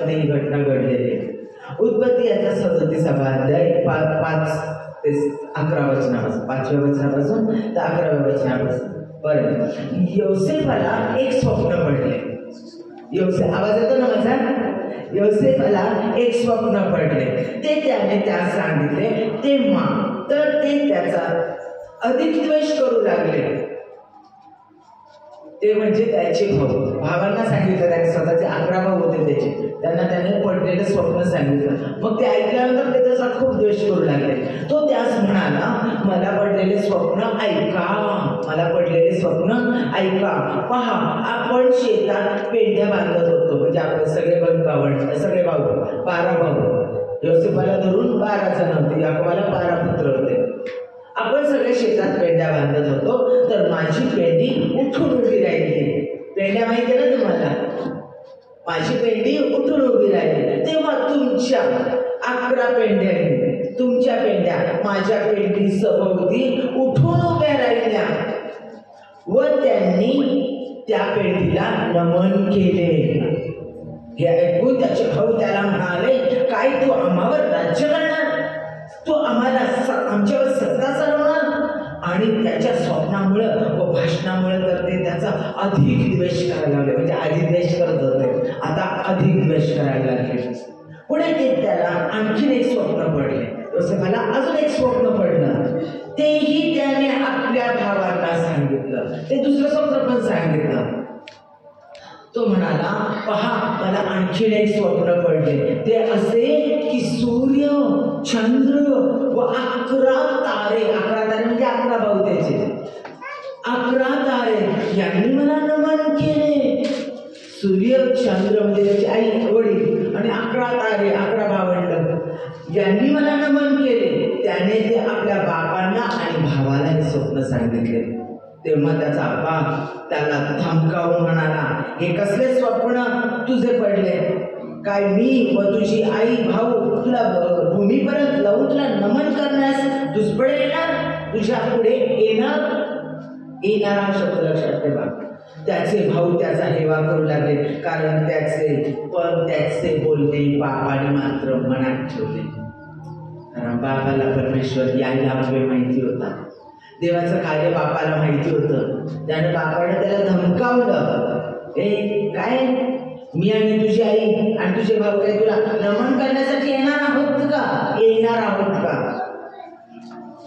ही घटना घडलेली आहे. उत्पत्ती याचा 37वा अध्याय 5 ते 11 वचनापासून, 5व्या वचनापासून तर 11व्या वचनापासून. बरं, योसेफाला एक स्वप्न पडले. आवाज येतो ना माझा? योसेफाला एक स्वप्न पडले, ते त्याने त्यास सांगितले. तेव्हा तर ते त्याचा अधिक द्वेष करू लागले. ते म्हणजे त्याचे भावांना सांगितलं. त्याने स्वतःचे 11 भाऊ होते त्याचे, त्याने पडलेलं स्वप्न सांगितलं. मग ते ऐकल्यानंतर ते त्याचा खूप द्वेष करू लागले. तो त्यास म्हणाला, मला पडलेले स्वप्न ऐका, मला पडलेले स्वप्न ऐका. पहा, आपण शेतात पेंढ्या बांधत होतो. म्हणजे आपले सगळे सगळे भाऊ 12 भाऊ. योसेफाला धरून 12 जण होते. याकोबाला 12 पुत्र होते. आपण सगळे शेतात पेंढ्या बांधत होतो, तर माझी पेंडी उठून उभी राहिली. पेंढ्या माहिती आहे ना तुम्हाला? माझी पेंडी उठून उभी राहिली. तेव्हा तुमच्या 11 पेंढ्यांनी, तुमच्या पेंढ्या माझ्या पेंडी सभोवती उठून उभ्या राहिल्या व त्यांनी त्या पेंडीला नमन केले. हे ऐकून त्याचे भाऊ त्याला म्हणाले, काय तू आम्हावर राज्य करणार? तू आम्हाला आमच्यावर सत्ता चालवणार? आणि त्याच्या स्वप्नामुळं व भाषणामुळे तर ते त्याचा अधिक द्वेष करायला लागले. म्हणजे आधी द्वेष करत होते, आता अधिक द्वेष करायला लागले. पुढे ते त्याला आणखीन एक स्वप्न पडले. योसेफाला अजून एक स्वप्न पडलं. तेही त्याने आपल्या भावांना सांगितलं. ते दुसरं स्वप्न पण सांगितलं. तो म्हणाला, पहा, मला आणखीन एक स्वप्न पडले. ते असे की सूर्य, चंद्र व 11 तारे, 11 तारे म्हणजे 11 भाऊ त्याचे, 11 तारे यांनी मला नमन केले. सूर्य, चंद्र म्हणजे त्याची आई वडील आणि 11 तारे, 11 भावंड यांनी मला नमन केले. त्याने ते आपल्या बापांना आणि भावाला हे स्वप्न सांगितले. तेव्हा त्याचा बाप त्याला धमकावून म्हणाला, हे कसले स्वप्न तुझे पडले? काय मी व तुझी आई भाऊ तुला भूमीपर्यंत लावून तुला नमन करण्यास दुष्पळे येणार? तुझ्या पुढे येणार हा शब्द लक्षात ठेवा. त्याचे भाऊ त्याचा हेवा करू लागले, कारण त्याचे बोलणे बापाने मात्र मनात ठेवले. कारण बापाला परमेश्वर यायला माहिती होता. देवाचं कार्य बापाला माहिती होतं. त्याने बापाने त्याला धमकावलं, काय मी आणि तुझी आई आणि तुझे भाऊ काय तुला नमन करण्यासाठी येणार आहोत का?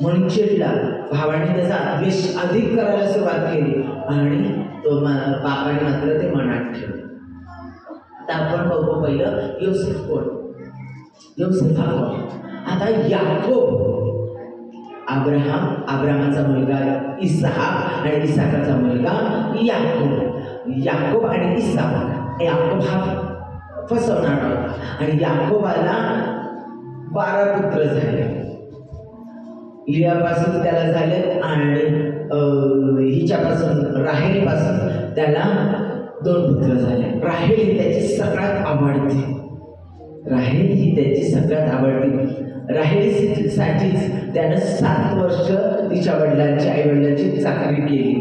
म्हणून चिडला. भावाने त्याचा द्वेष अधिक करायला सुरुवात केली आणि तो बापाने मात्र ते मनात ठेवले. आता आपण बघू पहिलं योसेफ कोण? योसेफ हा कोण? आता याकोब, अब्राहामाचा मुलगा इसाक आणि इसाकाचा मुलगा याकोब आणि इसाक. याकोब हा फसवणारा होता आणि याकोबाला 12 पुत्र झाले. लियापासून त्याला झाले आणि हिच्यापासून राहेलपासून त्याला 2 पुत्र झाले. राहेल ही त्याची सगळ्यात आवडती. राहेलीसाठीच त्यानं 7 वर्ष तिच्या आईवडिलांची चाकरी केली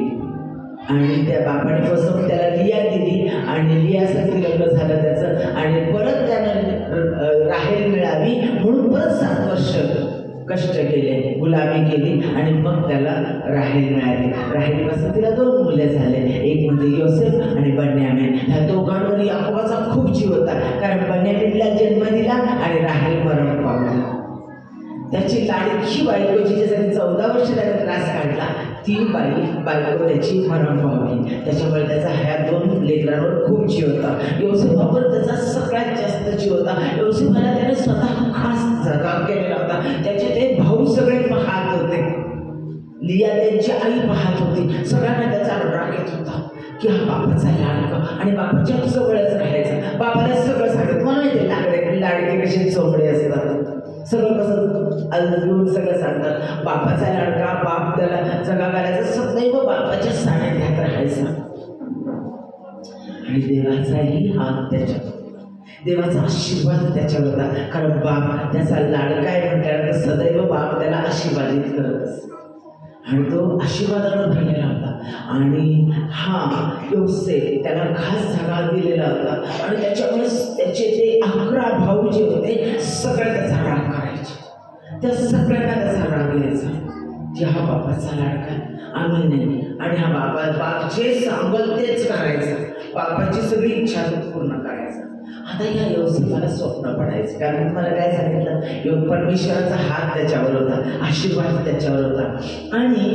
आणि त्या बापाने फसवून त्याला लिया दिली आणि लियासाठी लग्न झालं त्याचं. आणि परत त्यानं राहेल मिळावी म्हणून परत 7 वर्ष कष्ट केले, गुलामी केली आणि मग त्याला राहेल मिळाली. राहेलपासून तिला 2 मुले झाले. एक म्हणजे योसेफ आणि बन्यामीन. ह्या दोघांवर याकोबाचा खूप जीव होता, कारण बन्यामीनला जन्म दिला आणि राहेल मरण पावला. त्याची लाडकी बायको जिच्यासाठी 14 वर्ष त्याने त्रास काढला, ती बायको त्याची मरण पावली. त्याच्यामुळे त्याचा ह्या 2 लेकरांवर खूप जीव होता. योसेफावर त्याचा सगळ्यात जास्त जीव होता. योसेफाला त्याने स्वतः खास जगाव केलेला होता. त्याचे ते भाऊ सगळे पाहत होते, लिया त्यांची आई पाहत होती. सगळ्यांना त्याचा राग येत होता की हा बापाचा लाडका आणि बापाच्या जवळच राहायचा. बापाला सगळं सांगत, मला माहिती लाडके कसे चोपडे असतात, सगळं कसं अजून सगळं सांगतात. बापाचा लाडका, बाप त्याला जगा घालायचा, सदैव बापाच्या सानिध्यात राहायचा. आणि देवाचाही हात त्याच्यावर, देवाचा आशीर्वाद त्याच्यावर होता, कारण बाप त्याचा लाडका आहे म्हटल्यानंतर सदैव बाप त्याला आशीर्वादित करत असतो आणि तो आशीर्वादानं भरलेला होता. आणि हा योसेफ त्याला खास जागा दिलेला होता आणि त्याच्यामुळे त्याचे ते भाऊ जे होते सगळ्या त्याचा राग करायचे, त्या सगळ्यांना त्याचा राग यायचा की हा बापाचा लाडका आम्ही नाही, आणि हा बाप जे सांगल तेच करायचं, बापाची सगळी इच्छा पूर्ण करायचं. आता या योसेफाला स्वप्न पडायचं, कारण मला काय सांगितलं, परमेश्वराचा हात त्याच्यावर होता, आशीर्वाद त्याच्यावर होता. आणि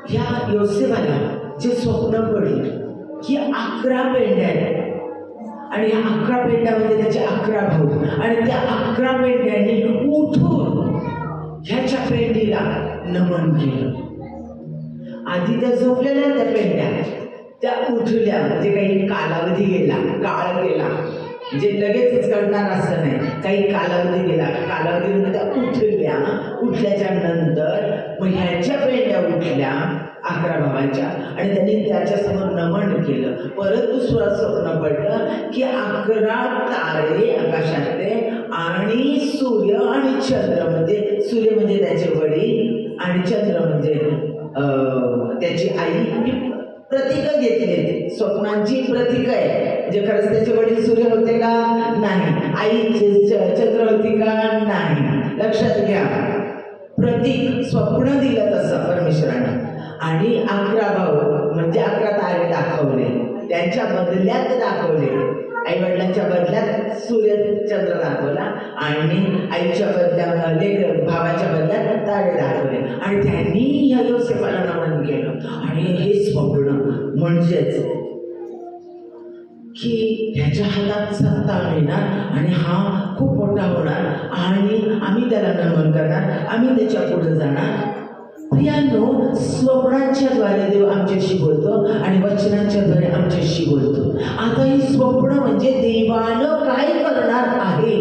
ह्या योसेफाला जे स्वप्न पडले की 11 पेंड्या आहेत, आणि ह्या 11 पेंड्यामध्ये त्याचे 11 भाऊ, आणि त्या 11 पेंड्यांनी उठून ह्याच्या पेंडीला नमन केलं. आधी त्या झोपलेल्या त्या पेंड्या त्या उठल्या, म्हणजे काही कालावधी गेला, काळ गेला, म्हणजे लगेचच घडणार असं नाही, काही कालावधी गेला, कालावधीमध्ये त्या उठल्या. उठल्याच्या नंतर मग ह्याच्या पेंड्या उठल्या 11 भावांच्या, आणि त्यांनी त्याच्यासमोर नमन केलं. परत दुसरं स्वप्न पडलं की 11 तारे आकाशातले, आणि सूर्य आणि चंद्र, म्हणजे सूर्य म्हणजे त्याचे वडील आणि चंद्र म्हणजे त्याची आई. प्रतीक घेतली, स्वप्नांची प्रतीक आहे. म्हणजे खरंच त्याचे वडील सूर्य होते का? नाही. आई चंद्र होती का? नाही. लक्षात घ्या, प्रतीक स्वप्न दिलं तसं परमेश्वरानं. आणि 11 भाऊ म्हणजे 11 तारे दाखवले, त्यांच्या बदल्यात दाखवले. आई वडिलांच्या बदल्यात सूर्य चंद्र दाखवला, आणि आईच्या बदल्यात भावाच्या बदल्यात तारे दाखवले, आणि त्यांनी ह्या योसेफाला नमन केलं. आणि हे स्वप्न म्हणजेच की ह्याच्या हातात सत्ता मिळणार, आणि हा खूप मोठा होणार, आणि आम्ही त्याला नमन करणार, आम्ही त्याच्या पुढे जाणार. प्रियांनो, स्वप्नांच्या द्वारे देव आमच्याशी बोलतो आणि वचनांच्या द्वारे आमच्याशी बोलतो. आता ही स्वप्न म्हणजे देवानं काय करणार आहे,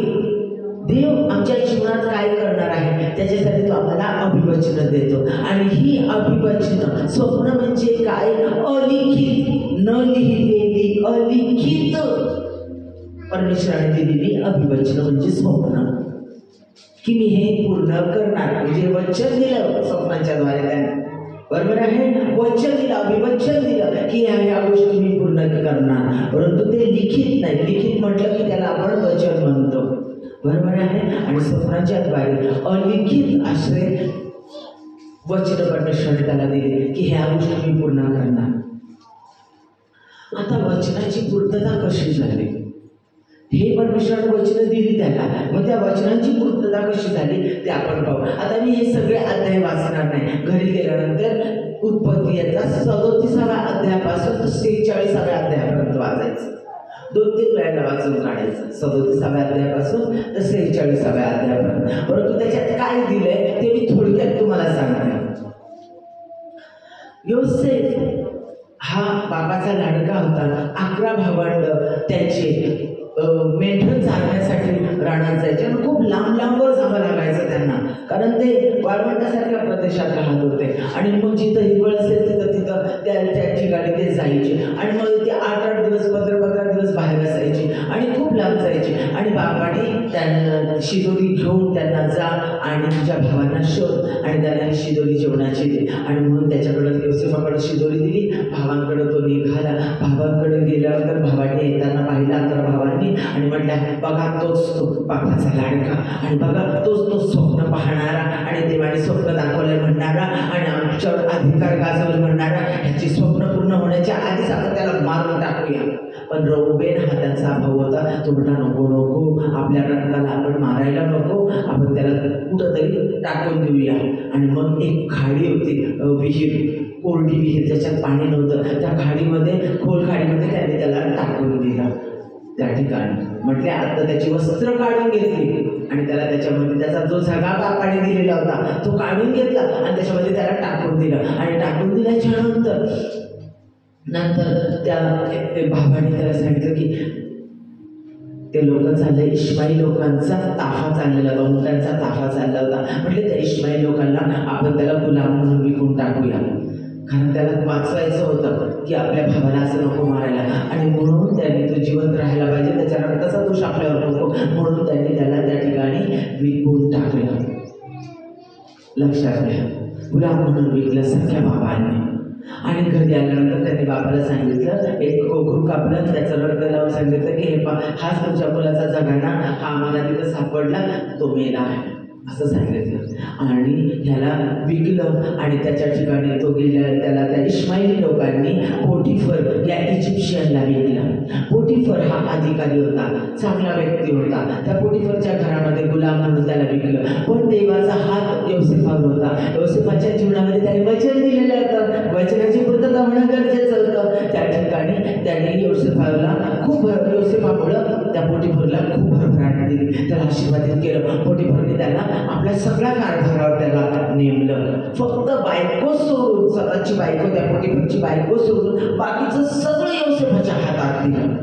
देव आमच्या जीवनात काय करणार आहे त्याच्यासाठी तो आम्हाला अभिवचन देतो. आणि ही अभिवचन, स्वप्न म्हणजे काय, अलिखित, न लिहिलेली, अलिखित परमेश्वराने दिलेली अभिवचन म्हणजे स्वप्न, की मी हे पूर्ण करणार. म्हणजे वचन दिलं स्वप्नाच्या द्वारे त्याने, बरोबर आहे, वचन दिलं, अभिवचन दिलं की ह्या गोष्टी मी पूर्ण करणार. परंतु ते लिखित नाही. लिखित म्हटलं की त्याला आपण वचन म्हणतो, बरोबर आहे. आणि स्वप्नाच्या द्वारे अलिखित आश्रय वचन परमेश्वराने त्याला दिले की ह्या गोष्टी मी पूर्ण करणार. आता वचनाची पूर्तता कशी झाली हे परमेश्वराने वचनं दिली त्याला, मग त्या वचनांची पूर्तता कशी झाली ते आपण पाहू. आता मी हे सगळे अध्याय वाचणार नाही, घरी गेल्यानंतर उत्पत्ती याचा 37व्या अध्यायापासून 46व्या अध्यायापर्यंत वाचायचं, 2-3 वेळेला वाचून काढायचं, 37व्या अध्यायापासून तर 46व्या अध्यायापर्यंत. परंतु त्याच्यात काय दिलंय ते मी थोडक्यात तुम्हाला सांगते. योसेफ हा बाबाचा लाडका होता. 11 भावंड त्यांचे मेंढरं चालण्यासाठी रानात जायचे, आणि खूप लांब लांबवर जावं लागायचं त्यांना, कारण ते वाळवंटासारख्या प्रदेशात राहत होते. आणि मग जिथं हिरवळ असेल तिथं त्याची गाडी ते जायची, आणि मग ते 8-8 दिवस 15-15 दिवस बाहेर असायची, आणि खूप लांब जायचे. आणि बाबाने त्यांना शिदोरी घेऊन त्यांना जा आणि तुझ्या भावांना शोध, आणि त्यांना शिदोरी जेवणाची दे. आणि म्हणून त्याच्याकडं योसेफाकडे शिदोरी दिली, भावांकडे तो निघाला. भावांकडे गेल्यानंतर भावाने येताना पाहिला 11 भावांनी, आणि म्हटल्या बघा तोच तो बापाचा लाडका, आणि बघा तोच तो स्वप्न पाहणारा, आणि देवाने स्वप्न दाखवलंय म्हणणारा, आणि आमच्यावर अधिकार गाजवलं म्हणणारा. ह्याची स्वप्न पूर्ण होण्याच्या आधीच आपण त्याला मारून टाकूया. पण रौबेन हा त्यांचा भाऊ होता, तो म्हटला नको नको, आपल्या रक्ताला आपण मारायला नको, आपण त्याला कुठंतरी टाकून देऊया. आणि मग एक खाडी होती, विहीर, कोरडी विहीर, ज्याच्यात पाणी नव्हतं, त्या खाडीमध्ये, खोल खाडीमध्ये त्याने त्याला टाकून दिला. त्या ठिकाणी म्हटले आता त्याची वस्त्र काढून घेतली, आणि त्याला त्याच्यामध्ये त्याचा जो झगा बापाने दिलेला होता तो काढून घेतला, आणि त्याच्यामध्ये त्याला टाकून दिलं. आणि टाकून दिल्याच्या नंतर त्या भावाने त्याला सांगितलं की ते लोक चालले, इश्माईल लोकांचा ताफा चाललेला होता, उंटांचा ताफा चालला होता. म्हटले त्या इश्माईल लोकांना आपण त्याला गुलाम म्हणून विकून टाकूया, कारण त्याला वाचवायचं होतं की आपल्या भावाला असं नको मारायला, आणि म्हणून त्यांनी तो जिवंत राहायला पाहिजे, त्याच्या रक्ताचा दोष आपल्यावर नको, म्हणून त्यांनी त्याला त्या ठिकाणी विकून टाकलं. लक्षात घ्या, गुलाम म्हणून विकलं सख्या बाबांनी. आणि घरी आल्यानंतर त्यांनी बाबाला सांगितलं, एक कोकरू कापलं, त्याचं रक्त लावून सांगितलं की हे हाच तुमच्या मुलाचा जगाना, हा आम्हाला तिथं सापडला, तो मेला आहे असं सांगितलं. आणि ह्याला विकलं आणि त्याच्या ठिकाणी तो गेल्या, त्याला त्या इस्माइली लोकांनी पोटिफर या इजिप्शियनला विकला. पोटिफर हा अधिकारी होता, चांगला व्यक्ती होता. त्या पोटिफरच्या घरामध्ये गुलाम म्हणून त्याला विकलं. पण देवाचा हात योसेफावर होता. योसेफाच्या जीवनामध्ये त्याने वचन दिलेलं होतं, वचनाची पूर्तता होणं गरजेचं होतं. त्या ठिकाणी त्याने योसेफाला योसेफामुळं त्या पोटिफरला खूप भरभराट दिली, त्याला आशीर्वादित केलं. पोटिफरने त्याला आपल्या सगळ्या कारभारावर त्याला नेमलं. फक्त बायको सोडून, स्वतःची बायको, त्या पोटिफरची बायको सोडून बाकीचं सगळं योसेफाच्या हातात दिलं.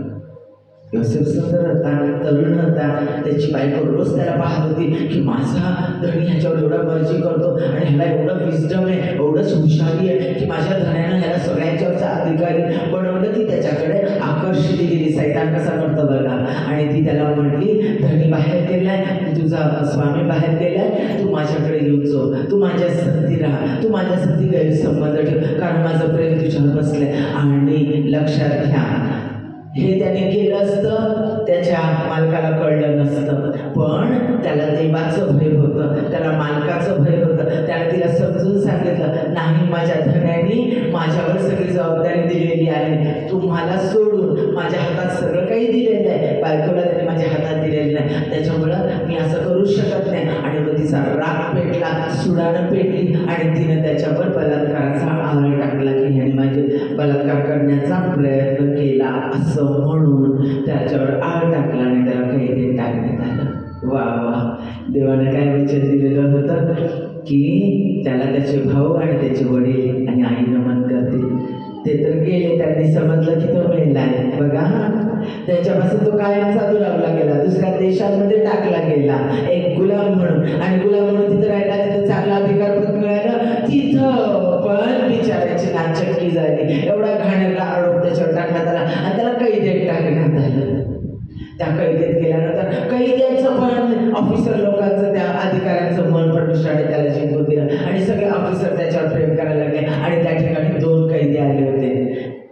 योसेफ सुंदर होता, तरुण होता. त्याची बायको रोज त्याला पाहत होती की माझा धणी ह्याच्यावर एवढा मर्जी करतो आणि ह्याला एवढं विस्डम आहे, एवढंच हुशारी आहे की माझ्या धण्यानं ह्याला सगळ्यांच्यावरचा अधिकारी बनवलं. ती त्याच्याकडे आकर्षित गेली. सैतान कसा करतो बघा. आणि ती त्याला म्हटली, धणी बाहेर गेलाय, तुझा स्वामी बाहेर गेलाय, तू माझ्याकडे येऊन जो, तू माझ्या संगती राहा, तू माझ्यासाठी गैरसंबंध ठेव, कारण माझं प्रेम तुझ्यावर बसलंय. आणि लक्षात घ्या, हे त्याने केलं असतं त्याच्या मालकाला कळलं नसतं, पण त्याला देवाचं भय होतं, त्याला मालकाचं भय होतं. त्याने तिला समजून सांगितलं, नाही, माझ्या धन्याने माझ्यावर सगळी जबाबदारी दिलेली आहे, तुम्हाला सोडून माझ्या हातात सगळं काही दिलेलं आहे, बायकोला त्याने माझ्या हातात दिलेलं नाही, त्याच्यामुळं मी असं करू शकत नाही. आणि मग तिचा राग पेटला, सुडानं पेटली आणि तिनं त्याच्यावर बलात्काराचा आळ टाकला की ह्याने माझे बलात्कार करण्याचा प्रयत्न केला असं म्हणून त्याच्यावर आळ टाकला आणि त्याला कैदेत टाकण्यात आलं. वा वा, देवानं काय वचन दिलेलं होतं की त्याला त्याचे भाऊ आणि त्याचे वडील आणि आई नमन करतील. ते तर गेले, त्यांनी समजलं की तो मेला आहे. बघा, त्याच्यापासून तो कायमचा दुरावला गेला, दुसऱ्या देशांमध्ये टाकला गेला एक गुलाम म्हणून. आणि गुलाम म्हणून तिथं राहिला, तिथं चांगला अधिकारपद मिळालं, तिथं पण बिचारायची नाचक्की झाली. एवढा घाणेरडा आरोप त्याच्यावर टाकण्यात आला आणि त्याला कैदेत टाकण्यात आलं. त्या कैदेत गेल्यानंतर कैद्याचं पण ऑफिसर लोकांचं, त्या अधिकाऱ्यांचं मन परमेश्वराने त्याला जिंकून दिलं आणि सगळे ऑफिसर त्याच्यावर प्रेम करायला लागले. आणि त्या ठिकाणी 2 कैदी आले होते,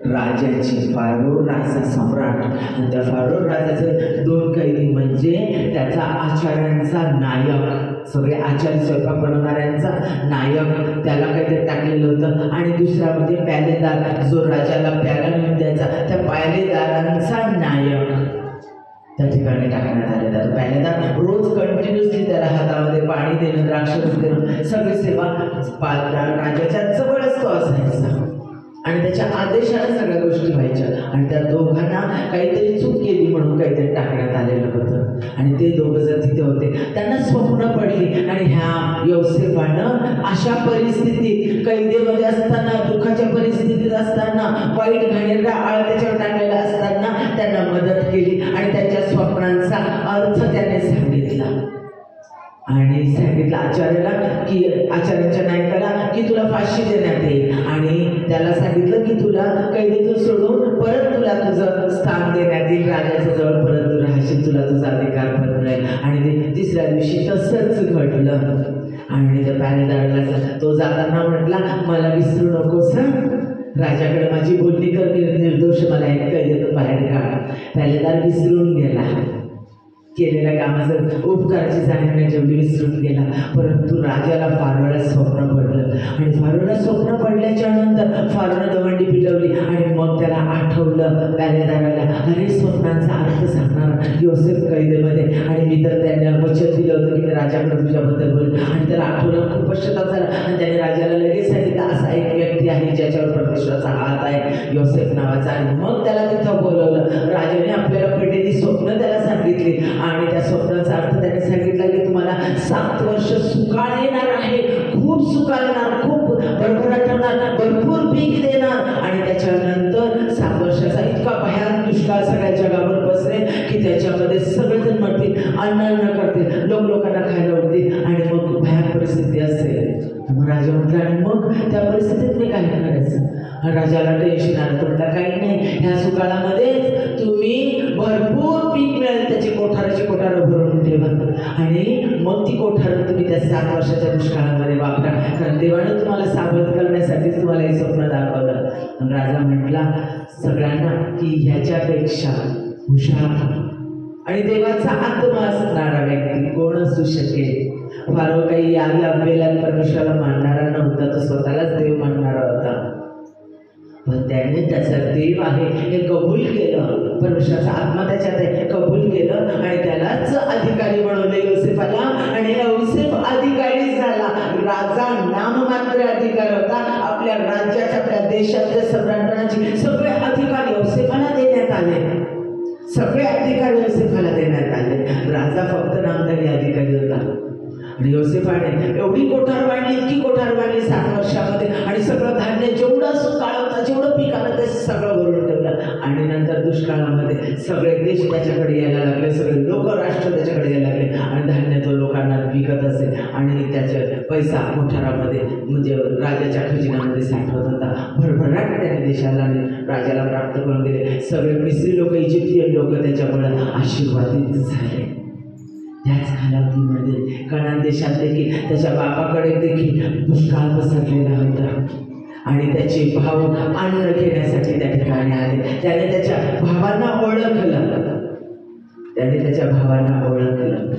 राजाचे, फारो राजा सम्राट. आणि त्या फारो राजाचे 2 कैदी म्हणजे त्याचा आचार्यांचा नायक, सगळे आचार्य स्वयंपाक बनवणाऱ्यांचा नायक, त्याला कैदेत टाकलेलं होतं. आणि दुसरा म्हणजे प्यालेदार, जो राजाला प्याला नेऊन द्यायचा, त्या प्यालेदारांचा नायक त्या ठिकाणी टाकण्यात आलेला. पहिल्यांदा रोज कंटिन्युअसली त्याला हातामध्ये पाणी देणं, द्राक्षरस देणं, सगळी सेवा राजाच्या जवळच तो असायचा आणि त्याच्या आदेशाने सगळ्या गोष्टी व्हायच्या. आणि त्या दोघांना काहीतरी चूक केली म्हणून काहीतरी टाकण्यात आलेलं होतं. आणि ते दोघं जर तिथे होते, त्यांना स्वप्न पडली. आणि ह्या योसेफानं अशा परिस्थितीत, कैदेमध्ये असताना, दुःखाच्या परिस्थितीत असताना, वाईट घाणेरडा आळ त्याच्यावर टाकलेला असताना त्यांना मदत केली आणि त्यांच्या स्वप्नांचा अर्थ त्याने सांगितला. आणि सांगितलं आचार्याला की, आचार्याच्या नायकाला की तुला फाशी देण्यात येईल. आणि त्याला सांगितलं की तुला कैदेतून सोडून परत तुला तुझं स्थान देण्यात येईल, राजाच्या जवळ परत तू राहशील, तुला तुझा अधिकार परत मिळेल. आणि ते तिसऱ्या दिवशी तसंच घडलं. आणि त्या पॅलेदाराला तो जाताना म्हटला, मला विसरू नकोस, राजाकडे माझी बोलणी कर, निर्दोष मला एक कैदेतून बाहेर काढ. पॅलेदार विसरून गेला, केलेल्या कामाचं उपकाराची जाणीव जेवढी विसरून गेला. परंतु राजाला फारोला स्वप्न पडलं आणि फारोला स्वप्न पडल्याच्या नंतर फारोनं दवंडी पिटवली. आणि मग त्याला आठवलं पॅलेदाराला, अरे स्वप्नांचा अर्थ सांगणार योसेफ कैदेमध्ये, आणि मी तर त्यांना वचन दिलं होतं की मी राजाकडे तुझ्याबद्दल बोल. आणि त्याला आठवलं, खूप पश्चाताप झाला आणि त्याने राजाला लगेच सांगितलं, असा एक व्यक्ती आहे ज्याच्यावर परमेश्वराचा हात आहे, योसेफ नावाचा. आणि मग त्याला तिथं बोलवलं. राजाने आपल्याला पडलेली स्वप्न त्याला सांगितली आणि त्या स्वप्नाचा अर्थ त्याने सांगितला की तुम्हाला 7 वर्ष सुकाळ येणार आहे, खूप सुकाळ येणार, खूप भरभराट होणार, भरपूर पीक देणार. आणि त्याच्यानंतर 7 वर्षाचा इतका भयानक दुष्काळ सगळ्या जगावर बसेल की त्याच्यामध्ये सगळेजण मरतील, अन्न करतील, लोकांना खायला उठतील आणि मग भयानक परिस्थिती असेल. मग राजा म्हटला, आणि मग त्या परिस्थितीत मी काय करायचं? राजाला टेन्शन आलं. तो म्हटला, काही नाही, ह्या सुकाळामध्ये तुम्ही भरपूर पीक मिळेल, त्याची कोठाराची कोठारं भरून ठेवा. आणि मग ती कोठार तुम्ही त्या 7 वर्षाच्या दुष्काळामध्ये वापरा, कारण देवानं तुम्हाला सावध करण्यासाठीच तुम्हाला हे स्वप्न दाखवलं. आणि राजा म्हटला सगळ्यांना की ह्याच्यापेक्षा हुशार आणि देवाचा आत्मा असणारा व्यक्ती कोण असू शकेल. फारो काही याला बेलाल परमेश्वराला मानणारा नव्हता, तो स्वतःलाच देव मानणारा होता. पण त्याने त्याचा देव आहे हे कबूल केलं, परमेश्वराचा आत्मा त्याच्यात आहे कबूल केलं आणि त्यालाच अधिकारी बनवले योसेफाला. आणि योसेफ अधिकारी झाला. राजा नाममात्र अधिकारी होता. आपल्या राज्याच्या आपल्या देशातल्या सम्राटांचे सगळे अधिकार योसेफाला देण्यात आले. सगळे अधिकार योसेफाला देण्यात आले. राजा फक्त नामधारी अधिकारी होता. आणि योसेफाने एवढी कोठार बांधली, इतकी कोठार बांधली 7 वर्षामध्ये, आणि सगळं धान्य जेवढं काळ होता, जेवढं पीक आलं ते सगळं भरून ठेवलं. आणि नंतर दुष्काळामध्ये सगळे देश त्याच्याकडे यायला लागले, सगळे लोक राष्ट्र त्याच्याकडे यायला लागले आणि धान्य तो लोकांना विकत असे आणि त्याचे पैसा कोठारामध्ये म्हणजे राजाच्या खजिन्यामध्ये साठवत होता. भरभराट त्याने देशाला आणि राजाला प्राप्त करून दिले. सगळे मिस्री लोक, इजिप्शियन लोक त्याच्यामुळे आशीर्वादित झाले. त्याच कालावधीमध्ये कनान देशात देखील त्याच्या बापाकडे देखील दुष्काळ पसरलेला होता आणि त्याचे भाव अन्न घेण्यासाठी त्या ठिकाणी आले. त्याने त्याच्या भावांना ओळखलं,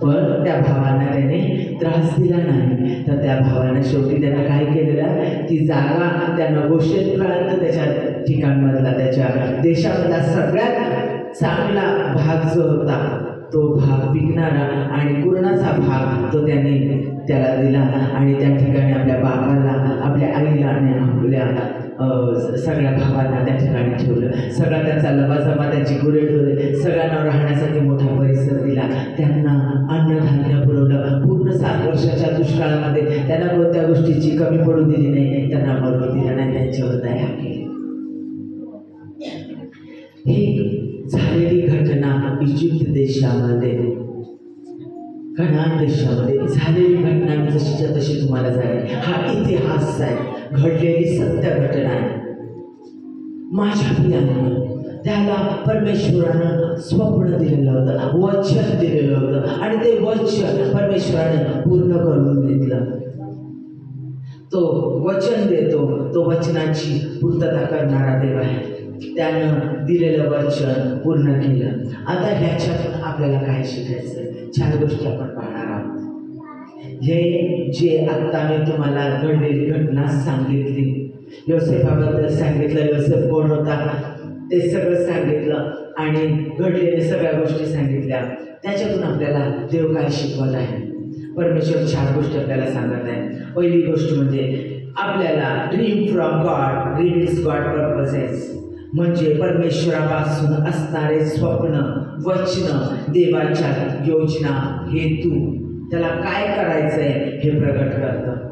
पण त्या भावांना त्याने त्रास दिला नाही. तर त्या भावांना शेवटी त्यानं काय केलेलं, ती जागा त्यांना गोशेनपर्यंत त्याच्या ठिकाणमधला त्याच्या देशामधला सगळ्यात चांगला भाग जो होता तो भाग पिकणारा आणि पूर्णाचा भाग तो त्याने त्याला दिला. आणि त्या ठिकाणी आपल्या बाबाला, आपल्या आईला आणि आपल्या सगळ्या भावांना त्या ठिकाणी ठेवलं. सगळा त्यांचा लबाजमा, त्यांची गुरेढोरे सगळ्यांना राहण्यासाठी मोठा परिसर दिला. त्यांना अन्नधान्य पुरवलं. पूर्ण 7 वर्षाच्या दुष्काळामध्ये त्यांना कोणत्या गोष्टीची कमी पडू दिली नाही, त्यांना मरू दिलं नाही, त्यांच्यावर दया केली. ही झालेली घटना इजिप्त देशामध्ये, कनान देशामध्ये झालेली घटना जशीच्या तशी तुम्हाला झाली. हा इतिहास आहे, घडलेली सत्य घटना आहे. माझ्या प्रियानं त्याला परमेश्वरानं स्वप्न दिलेलं होतं, वचन दिलेलं होतं आणि ते वचन परमेश्वरानं पूर्ण करून घेतलं. तो वचन देतो, तो वचनाची पूर्तता करणारा देव आहे. त्यानं दिलेलं वचन पूर्ण केलं. आता ह्याच्यातून आपल्याला काय शिकायचं, 4 गोष्टी आपण पाहणार आहोत. हे जे आत्ता मी तुम्हाला घडलेली घटना सांगितली, योसेफाबद्दल सांगितलं, योसेफ कोण होता ते सगळं सांगितलं आणि घडलेल्या सगळ्या गोष्टी सांगितल्या. त्याच्यातून आपल्याला देव काय शिकवत आहे. परमेश्वर 4 गोष्टी आपल्याला सांगत आहे. पहिली गोष्ट म्हणजे आपल्याला dream from God reveals God purposes, म्हणजे परमेश्वरापासून असणारे स्वप्न, वचन, देवाच्या योजना, हेतू, त्याला काय करायचं आहे हे प्रगट करतं.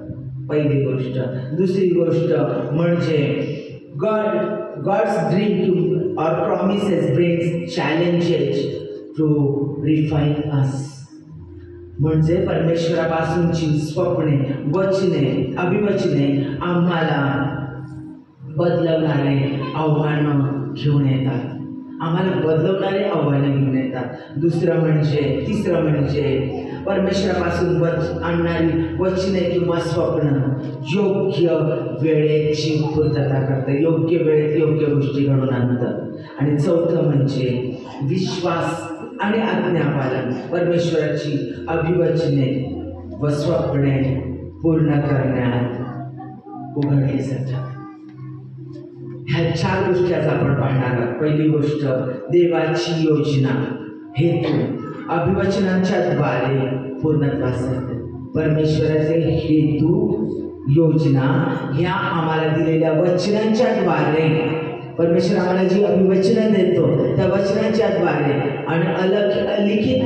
पहिली गोष्ट. दुसरी गोष्ट म्हणजे गॉड्स ड्रीम और promises brings challenges to refine us, म्हणजे परमेश्वरापासूनची स्वप्ने, वचने, अभिवचने आम्हाला बदलवणारे आव्हानं घेऊन येतात, आम्हाला बदलवणारे आव्हानं घेऊन येतात. तिसरं म्हणजे परमेश्वरापासून आणणारी वचने किंवा स्वप्न योग्य वेळेची पूर्तता करतं, योग्य वेळेत योग्य गोष्टी घडवून आणतं. आणि चौथं म्हणजे विश्वास आणि आज्ञापालन, परमेश्वराची अभिवचने व स्वप्ने पूर्ण करण्यात उघडली जातात. ह्या 4 गोष्टी आज आपण पाहणार आहोत. पहिली गोष्ट देवाची योजना, हेतू अभिवचनांच्या द्वारे पूर्णत्वास येते. परमेश्वराचे हेतू, योजना ह्या आम्हाला दिलेल्या वचनांच्या द्वारे, परमेश्वर आम्हाला जी अभिवचनं देतो त्या वचनांच्या द्वारे, आणि अलिखित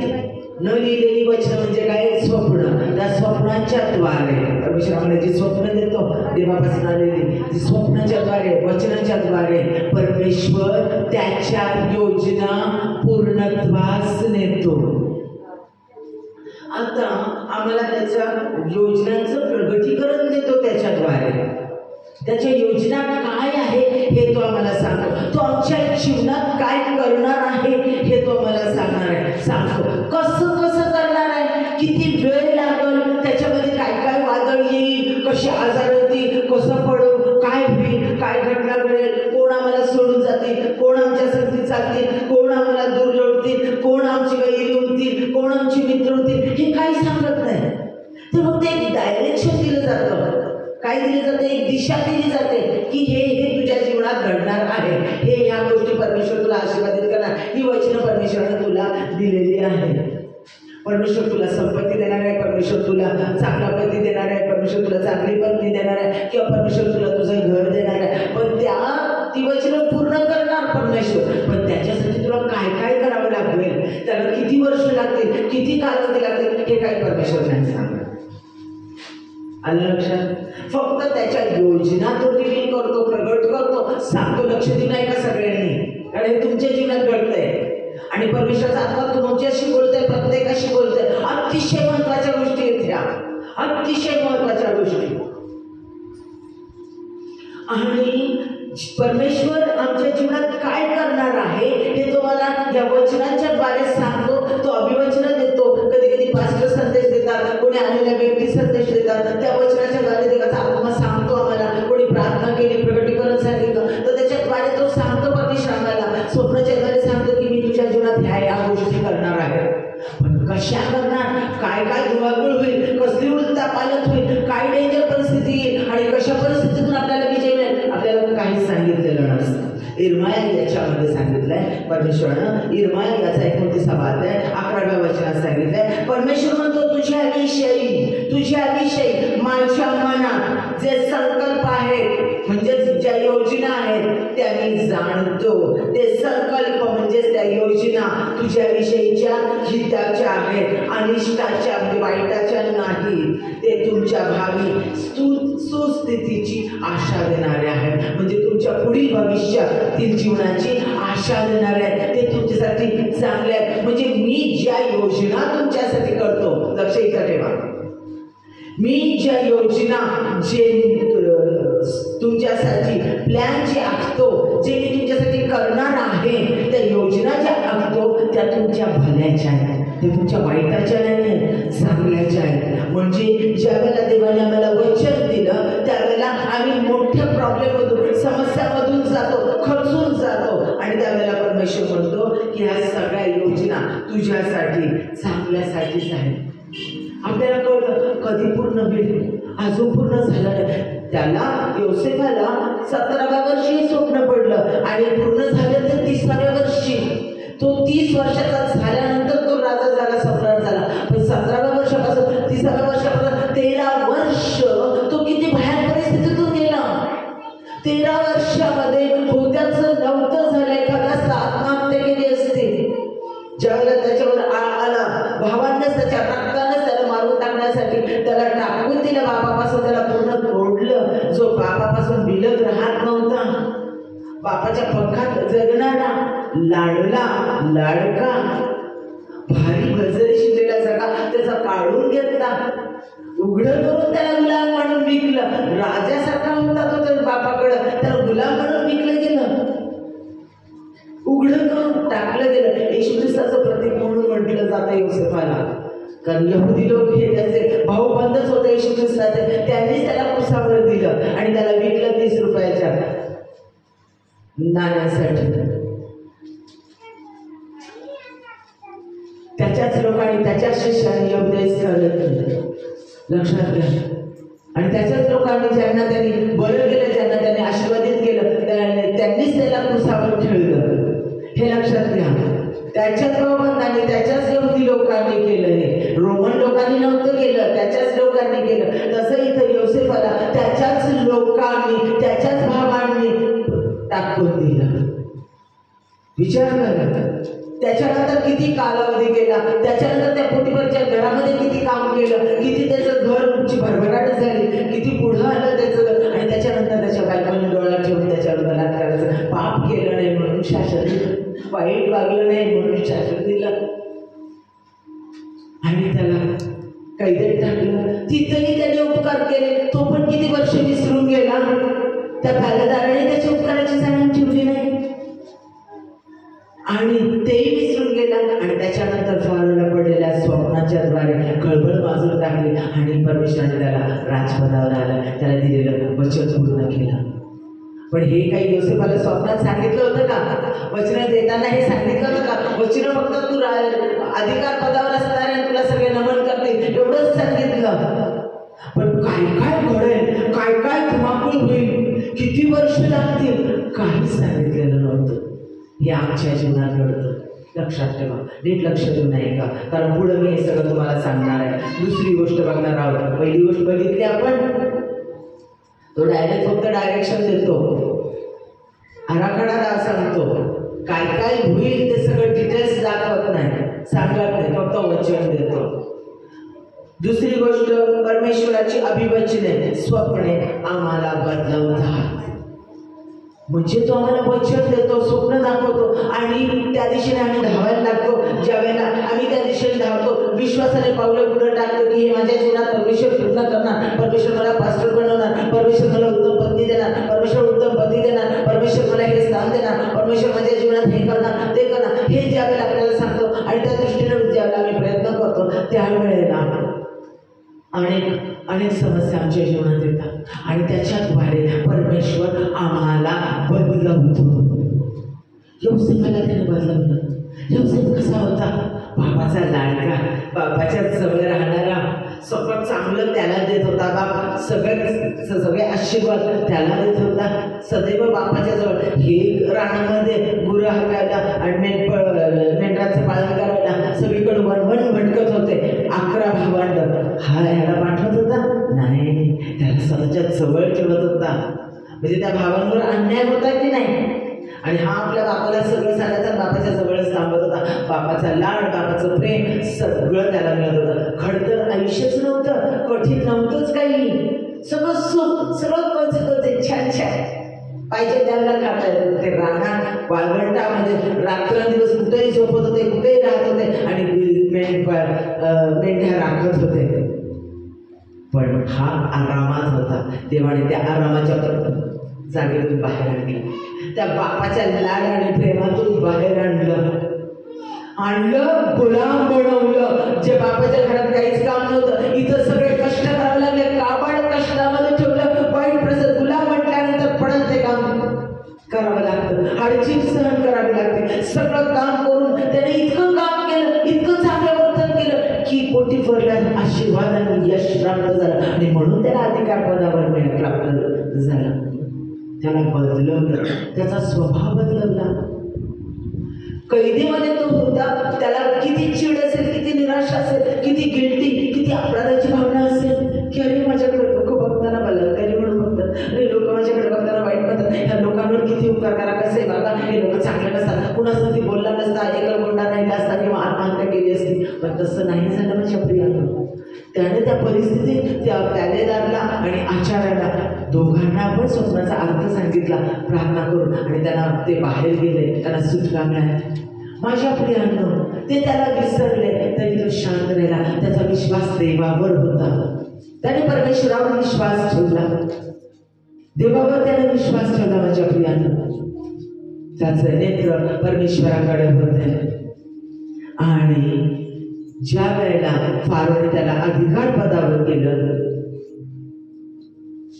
न लिहिलेली वचनं म्हणजे काय, स्वप्न, त्या स्वप्नांच्या द्वारे परमेश्वर आम्हाला जी स्वप्न देतो देवापासून आलेली, ती स्वप्नाच्या द्वारे, वचनाच्या द्वारे परमेश्वर त्याच्या योजना पूर्णत्वास नेतो. आता आम्हाला त्याच्या योजनांचं प्रगतीकरण देतो त्याच्याद्वारे. त्याच्या योजना काय आहे हे तो आम्हाला सांगतो. तो आमच्या जीवनात काय करणार आहे हे तो आम्हाला सांगणार आहे, सांगतो. कसं कसं कोण आमचे मित्र होते हे काही सांगत नाही. तर मग ते एक डायरेक्शन दिलं जातं, काय दिलं जातं, एक दिशा दिली जाते की हे तुझ्या जीवनात घडणार आहे, हे ह्या गोष्टी परमेश्वर तुला आशीर्वादित करणार, ही वचनं परमेश्वराने तुला दिलेली आहे. परमेश्वर तुला संपत्ती देणार आहे, परमेश्वर तुला चांगला पती देणार आहे, परमेश्वर तुला चांगली पत्नी देणार आहे, किंवा परमेश्वर तुला तुझं घर देणार आहे. पण ती वचनं पूर्ण करणार परमेश्वर. पण त्याच्यासाठी तुला काय काय करावं लागेल, त्याला किती वर्ष लागतील, किती कालावधी लागतील, हे काही परमेश्वर नाही सांगणार. आलं लक्षात? फक्त त्याच्या योजना तो रिव्हील करतो, प्रगट करतो, सांगतो. लक्ष देऊ नाही का सगळ्यांनी, कारण हे तुमच्या जीवनात घडतंय आणि परमेश्वराचा आत्मा तुमच्याशी बोलतोय, प्रत्येकाशी बोलतोय. अतिशय महत्वाच्या गोष्टी आहेत ह्या, अतिशय महत्वाच्या गोष्टी. आणि परमेश्वर आमच्या जीवनात काय करणार आहे हे तुम्हाला या वचनांच्या द्वारे सांगतो. तो अभिवचन देतो. कधी कधी पास्टर संदेश देतात, कोणी आलेल्या व्यक्ती संदेश देतात, त्या वचनाच्या द्वारे देवाचा आत्मा सांगतो आम्हाला. कोणी प्रार्थना केली, प्रकटीकरण सांगितलं, तर त्याच्याद्वारे तो सांगतो परमेश्वर आम्हाला. स्वप्नाच्या द्वारे सांगतो की मी तुझ्या जीवनात ह्या गोष्टी करणार आहे. पण कशा करणार, काय काय धुवागुळ होईल, कसली उलटा पालट होईल, काय डेंजर परिस्थिती येईल आणि कशा परिस्थितीतून आपल्याला विजय मिळेल, आपल्याला काहीच सांगितलेलं नसतं. इर्माया याच्यामध्ये सांगितलंय परमेश्वरानं. इर्माया याचा 29वा अध्याय 11व्या वचनात सांगितलंय. परमेश्वर म्हणतो तुझ्याविषयी माझ्या मनात जे संकल्प आहेत, म्हणजे ज्या योजना आहेत त्या मी जाणतो. ते संकल्प म्हणजे त्या योजना तुझ्याविषयीच्या हिताच्या आहेत, अनिष्टाच्या म्हणजे वाईटाच्या नाही. ते तुमच्या भावी सुस्थितीची आशा देणारे आहेत, म्हणजे तुमच्या पुढील भविष्यातील जीवनाची आशा देणारे आहेत. ते तुमच्यासाठी चांगले आहेत. म्हणजे मी ज्या योजना तुमच्यासाठी करतो, लक्ष इथं ठेवा, मी ज्या योजना जे तुमच्यासाठी प्लॅन जे आखतो, जे मी तुमच्यासाठी करणार आहे, त्या योजना ज्या आखतो त्या तुमच्या भल्याच्या आहेत, ते तुमच्या वाईटाच्या नाही, चांगल्याच्या आहेत. म्हणजे ज्या वेळेला देवाने आम्हाला वचन दिलं त्यावेळेला आम्ही मोठ्या प्रॉब्लेममधून, समस्यामधून जातो, खचून जातो, आणि त्यावेळेला परमेश्वर म्हणतो की ह्या सगळ्या योजना तुझ्यासाठी चांगल्यासाठीच आहेत. आपल्याला कळतं कधी पूर्ण होईल, अजून पूर्ण झालं नाही. त्याला योसेफाला 17व्या वर्षी स्वप्न पडलं आणि पूर्ण झालं तर 30व्या वर्षी. तो 30 वर्षाचा झाल्यानंतर तो राजा झाला, सम्राट झाला. पण 17व्या वर्षापासून 30व्या वर्षापासून 13 वर्ष तो किती भयानक परिस्थितीतून गेला. 13 वर्षामध्ये होत्याचं नव्हतं झालं. एखादा आत्महत्या केली असते. ज्यावेळेला त्याच्यावर आला, भावांनाच त्याच्या रक्तानेच त्याला मारून टाकण्यासाठी त्याला टाकून दिलं. बापापासून त्याला पूर्ण तोडलं. जो बापापासून बिलत राहत नव्हता, बापाच्या पंखात जगणारा लाडला लाडका भारी भजरी शिरलेला सगळा त्याचा काढून घेतला, उघडं करून त्याला गुलाम म्हणून विकलं. राजासारखा होता तो त्या बापाकडं, त्याला गुलाम म्हणून विकलं गेलं, उघडं करून टाकलं गेलं. येशू ख्रिस्ताचं प्रतीक म्हणून म्हटलं जातं योसेफाला. कारण यहुदी लोक हे त्याचे भाऊ बंदच होते येशू ख्रिस्ताचे, त्यांनीच त्याला क्रुसावर दिलं आणि त्याला विकलं 30 रुपयाच्या नाण्यासाठी. त्याच्याच लोकांनी, त्याच्याच शिष्याने उपदेश करत, लक्षात घ्या. आणि त्याच्याच लोकांनी ज्यांना त्यांनी बरं केलं, ज्यांना त्यांनी आशीर्वादित केलं, त्यांनीच त्याला क्रुसावर ठेवलं. हे लक्षात घ्या. त्याच्याच भावबंधांनी, त्याच्याच यहुदी लोकांनी केलं. हे रोमन लोकांनी नव्हतं केलं, त्याच्याच लोकांनी केलं. तसं इथं योसेफाला त्याच्याच लोकांनी, त्याच्याच भावांनी टाकून दिलं. विचार करा. त्याच्यानंतर किती कालावधी गेला, त्याच्यानंतर त्या पोटिफरच्या घरामध्ये किती काम केलं, किती त्याचं घरची भरभराट झाली, किती पुढं आलं त्याचं घर. आणि त्याच्यानंतर त्याच्या बायकोने डोळा ठेवून त्याच्यावर बलात्काराचं पाप केलं नाही म्हणून शासन दिलं, वाईट वागलं नाही म्हणून शासन दिलं आणि त्याला कैदेत टाकलं. तिथंही त्याने उपकार केले. तो पण किती वर्ष विसरून गेला. त्या भागीदाराने त्याच्या उपकाराची जाणीव ठेवली नाही आणि तेही विसरून गेला. आणि त्याच्यानंतर फारोला पडलेल्या स्वप्नाच्या द्वारे खळबळ बाजूला टाकली आणि परमेश्वराने त्याला राजपदावर आलं, त्याला दिलेलं वचन पूर्ण केलं. पण हे काही योसेफाला स्वप्नात सांगितलं होतं का? वचन देताना हे सांगितलं होतं का? वचन फक्त तू अधिकार पदावर असणार आणि तुला सगळे नमन करतील एवढंच सांगितलं. पण काय काय घडेल, काय काय धुमाकूळ होईल, किती वर्ष लागतील, काहीच सांगितलेलं नव्हतं. हे आमच्या जीवनात घडतं. लक्षात ठेवा, नीट लक्ष देऊ नये का? कारण पुढे मी हे सगळं तुम्हाला सांगणार आहे. दुसरी गोष्ट बघणार आहोत. पहिली गोष्ट बघितली आपण, तो डायरेक्ट फक्त डायरेक्शन देतो, आराखडा सांगतो. काय काय होईल ते सगळं डिटेल्स दाखवत नाही, सांगत नाही, फक्त वचन देतो. दुसरी गोष्ट, परमेश्वराची अभिवचने, स्वप्ने आम्हाला बदलवतात. म्हणजे तो आम्हाला वचन देतो, स्वप्न दाखवतो आणि त्या दिशेने आम्ही धावायला लागतो. ज्या वेळेला आम्ही त्या दिशेने धावतो, विश्वासाने पावलं पुढे टाकतो की हे माझ्या जीवनात परमेश्वर पूर्ण करणार, परमेश्वर मला पास्टर बनवणार, परमेश्वर मला उत्तम पत्नी देणार, परमेश्वर उत्तम पती देणार, परमेश्वर मला हे स्थान देणार, परमेश्वर माझ्या जीवनात हे करणार ते करणार, हे ज्या वेळेला आपल्याला सांगतो आणि त्या दृष्टीने ज्यावेळेला आम्ही प्रयत्न करतो त्यावेळेला अनेक समस्या आमच्या जीवनात येतात आणि त्याच्याद्वारे परमेश्वर आम्हाला बदलवतो. योसेफाला त्याने बदलवलं. योसेफ कसा होता? बापाचा लाडका, बापाच्या जवळ राहणारा, सगळं चांगलं त्याला देत होता. बाप सगळे आशीर्वाद त्याला देत होता. सदैव बापाच्या जवळ. हे रानामध्ये गुरं हाकायला आणि मेंढराचं पालन करायला सगळीकडे वनवन भटकत होते. 11 भावंड. हा ह्याला पाठवत होता? नाही, त्याला स्वतःच्या जवळ ठेवत होता. म्हणजे त्या भावांवर अन्याय होता की नाही? आणि हा आपल्या बापाला सगळं सांगायचं, बापाच्या जवळच थांबत होता. बापाचा लाड, बापाचं प्रेम सगळं त्याला मिळत होतं. खडतर आयुष्यच नव्हतं, कठीण नव्हतंच काही. सगळं सुख, सगळं कच छान छान पाहिजे त्याला खाता येत होते. रानात वाळवंटामध्ये रात्रंदिवस कुठेही झोपत होते, कुठेही राहत होते आणि मेंढ्या राखत होते. पण हा आरामात होता. देवाने त्या आरामाच्या जागेतून बाहेर आणली, त्या बापाच्या लाड आणि प्रेमातून बाहेर आणलं, गुलाम बनवलं. जे बापाच्या घरात काहीच काम नव्हतं, इथं सगळे कष्ट करावे लागले, काबाड कष्टामध्ये ठेवलं. वाईट प्रसंग, गुलाम म्हटल्यानंतर पडत ते काम करावं लागतं, अडचण सहन करावी लागते. सगळं काम करून त्याने इतकं काम केलं, इतकं चांगलं वर्तन केलं की पोटीफरला आशीर्वाद आणि यश प्राप्त झालं आणि म्हणून त्याला अधिकार पदावर प्राप्त झाला. त्याला बदलवलं, त्याचा स्वभाव बदलवला. कैदेमध्ये तो होता, त्याला किती चिड असेल, किती निराशा असेल, किती गिल्टी, किती अपराधाची भावना असेल की अरे माझ्याकडे लोक बघताना बलात्कारी म्हणून बघतात, अरे लोक माझ्याकडे बघताना वाईट म्हणतात, ह्या लोकांवर किती उपकार करा, कसे बघा, हे लोक चांगले नसतात, कुणासाठी बोलला नसता, एकलकोंडा राहिला असता किंवा आत्महत्या केली असती. पण तसं नाही झालं माझ्या प्रियानं. त्याने त्या परिस्थितीत त्या पॅलेदारला आणि आचार्याला दोघांना पण स्वप्नाचा अर्थ सांगितला प्रार्थना करून आणि त्यांना ते बाहेर गेले, त्यांना सुटका मिळाली. माझ्या प्रियांनो, ते त्याला विसरले तरी तो शांत राहिला. त्याचा विश्वास देवावर होता. त्याने परमेश्वरावर विश्वास ठेवला, देवावर त्याने विश्वास ठेवला. माझ्या प्रियांनो, त्याचे नेत्र परमेश्वराकडे होते आणि ज्या वेळेला फारोने त्याला अधिकार पदावर केलं,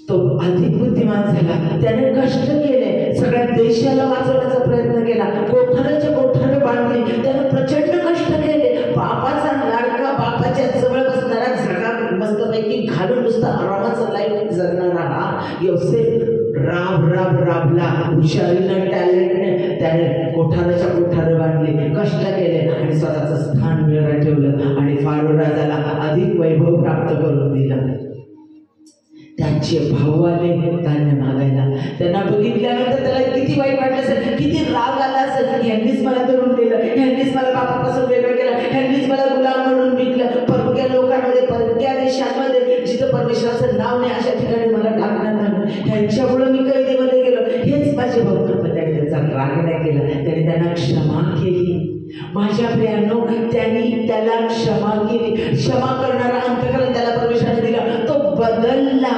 तो अधिक बुद्धिमान झाला. त्याने कष्ट केले, सगळ्या देशाला वाचवण्याचा प्रयत्न केला, कोठाराचे कोठारे बांधले, त्याने प्रचंड कष्ट केले. बापाचा लाडका, बापाच्या जवळ बसणारा, जगात मस्तपैकी घालून नुसतं आरामाचं लाईफ जगणारा हा योसेफ राबला. हुशारीनं, टॅलेंटने त्याने कोठाराच्या कोठार बांधले, कष्ट केले आणि स्वतःचं स्थान मिळवून ठेवलं आणि फारो राजाला अधिक वैभव प्राप्त करून दिलं. त्याचे भाऊ आले धान्य मागायला. त्यांना बघितल्यानंतर त्याला किती वाईट वाटलं असेल, किती राग आला असेल. ह्यांनीच मला धरून केलं, ह्यांनीच मला बापापासून वेगळं केलं, ह्यांनीच मला गुलाम म्हणून विकलं. परक्या लोकांमध्ये, परक्या देशांमध्ये जिथं परमेश्वराचं नाव नाही अशा ठिकाणी मला टाकण्यात आलं. ह्यांच्यामुळे मी कैदेमध्ये गेलो. हेच माझे भाऊ. पण त्याने त्याचा राग नाही केला, त्याने त्यांना क्षमा केली. माझ्या प्रियांनो, त्यांनी त्याला क्षमा केली. क्षमा करणारा अंतःकरण त्याला परमेश्वराने दिला. तो बदलला.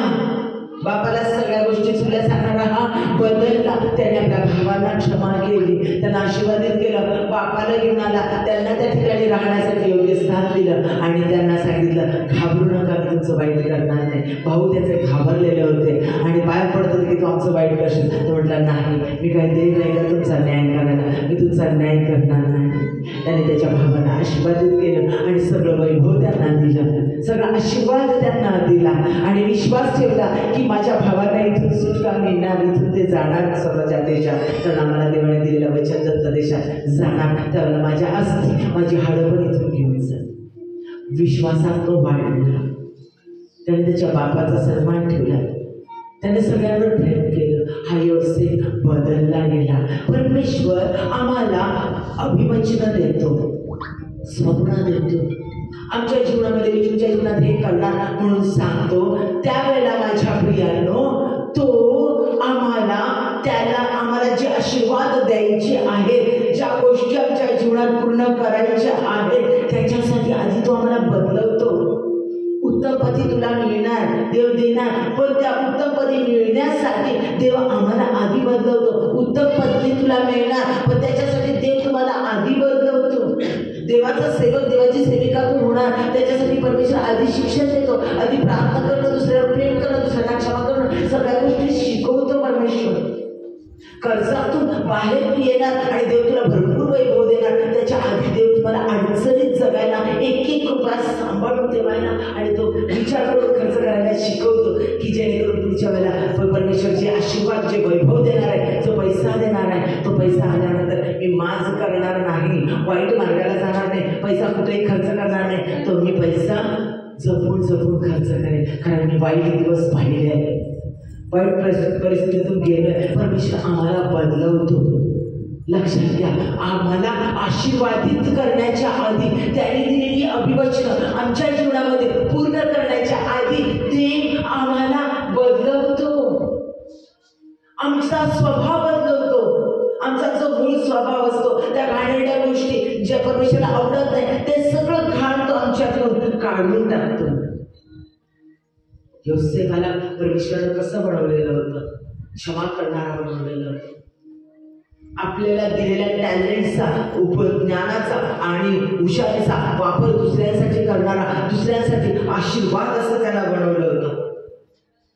बापाला सगळ्या गोष्टी चुकल्या सांगणारा हा बदलला. त्याने आपल्या भावांना क्षमा केली, त्यांना आशीर्वादित केलं, बापाला घेऊन आला, त्यांना त्या ठिकाणी ठिकाणी राहण्यासाठी योग्य स्थान दिलं आणि त्यांना सांगितलं, घाबरू नका, मी तुमचं वाईट करणार नाही. भाऊ त्याचे घाबरलेले होते आणि पाय पडत होते की तू आमचं वाईट करशील. तो म्हटला, नाही, मी काही देव नाही का तुमचा न्याय करायला, मी तुमचा न्याय करणार नाही. त्याने त्याच्या भावाला आशीर्वादित केलं आणि सगळं वैभव त्यांना दिलं, सगळा आशीर्वाद त्यांना दिला आणि विश्वास ठेवला की माझ्या भावाला इथून सुटका मिळणार, इथून ते जाणार स्वतःच्या देशात. तर आम्हाला देवाने दिलेल्या वचन दत्त देशात जाणार, त्यावेळेला माझ्या अस्थी, माझी हाडं पण इथून घेऊन जात. विश्वासात तो वाढला. त्याने त्याच्या बापाचा सन्मान ठेवला, त्याने सगळ्यांवर प्रेम केलं. हा योसेफ बदलला गेला. परमेश्वर आम्हाला अभिवचन देतो, स्वप्न देतो. आमच्या जीवनामध्ये मी तुमच्या जीवनात हे करणार म्हणून सांगतो, त्यावेळेला माझ्या प्रियांनो तो आम्हाला जे आशीर्वाद द्यायचे आहेत, ज्या गोष्टी आमच्या जीवनात पूर्ण करायच्या आहेत, त्याच्यासाठी आधी तो आम्हाला बदलवतो. उत्तम पती तुला मिळणार, देव देणार, पण त्या उत्तम पती मिळण्यासाठी देव आम्हाला आधी बदलवतो. उत्तम पत्नी तुला मिळणार, पण त्याच्यासाठी देव तुम्हाला आधी बदलवतो. देवाचा सेवक, देवाची सेविका तू होणार, त्याच्यासाठी परमेश्वर आधी शिक्षण देतो, आधी प्रार्थना करणं, दुसऱ्यावर प्रेम करणं, दुसऱ्यांना क्षमा करणं, सगळ्या गोष्टी शिकवतो परमेश्वर. कर्जातून बाहेर तू येणार आणि देव तुला भरपूर वैभव देणार. त्याच्या आधी देव तुम्हाला अडचणीत जगायला, एक एक रुपया सांभाळून ठेवायला आणि तो विचार करून खर्च करायला शिकवतो की जेणेकरून पुढच्या वेळेला परमेश्वर जे आशीर्वाद, जे वैभव देणार आहे, जो पैसा देणार आहे, तो पैसा आल्यानंतर मी माज करणार नाही, वाईट मार्गाला जाणार नाही, पैसा कुठेही खर्च करणार नाही, तो मी पैसा जपून जपून खर्च करेन, कारण मी वाईट दिवस पाहिले आहे, वाईट परिस्थितीतून गेलोय. परमेश्वर आम्हाला बदलवतो. लक्षात घ्या, आम्हाला आशीर्वादित करण्याच्या आधी, त्याने दिलेली अभिवचनं आमच्या जीवनामध्ये पूर्ण करण्याच्या आधी देव आम्हाला बदलवतो. आमचा स्वभाव बदलवतो. आमचा जो मूळ स्वभाव असतो, त्या घाणेरड्या गोष्टी ज्या परमेश्वराला आवडत नाही, ते सगळं घाण तो आमच्यातून काढून टाकतो. योसेफाला परमेश्वरानं कसं बनवलेलं होतं? क्षमा करणारा बनवलेलं होतं. आपल्याला दिलेल्या टॅलेंटचा, उपज्ञानाचा आणि हुशारीचा वापर दुसऱ्यांसाठी करणारा, दुसऱ्यांसाठी आशीर्वाद असं त्याला बनवलं होतं.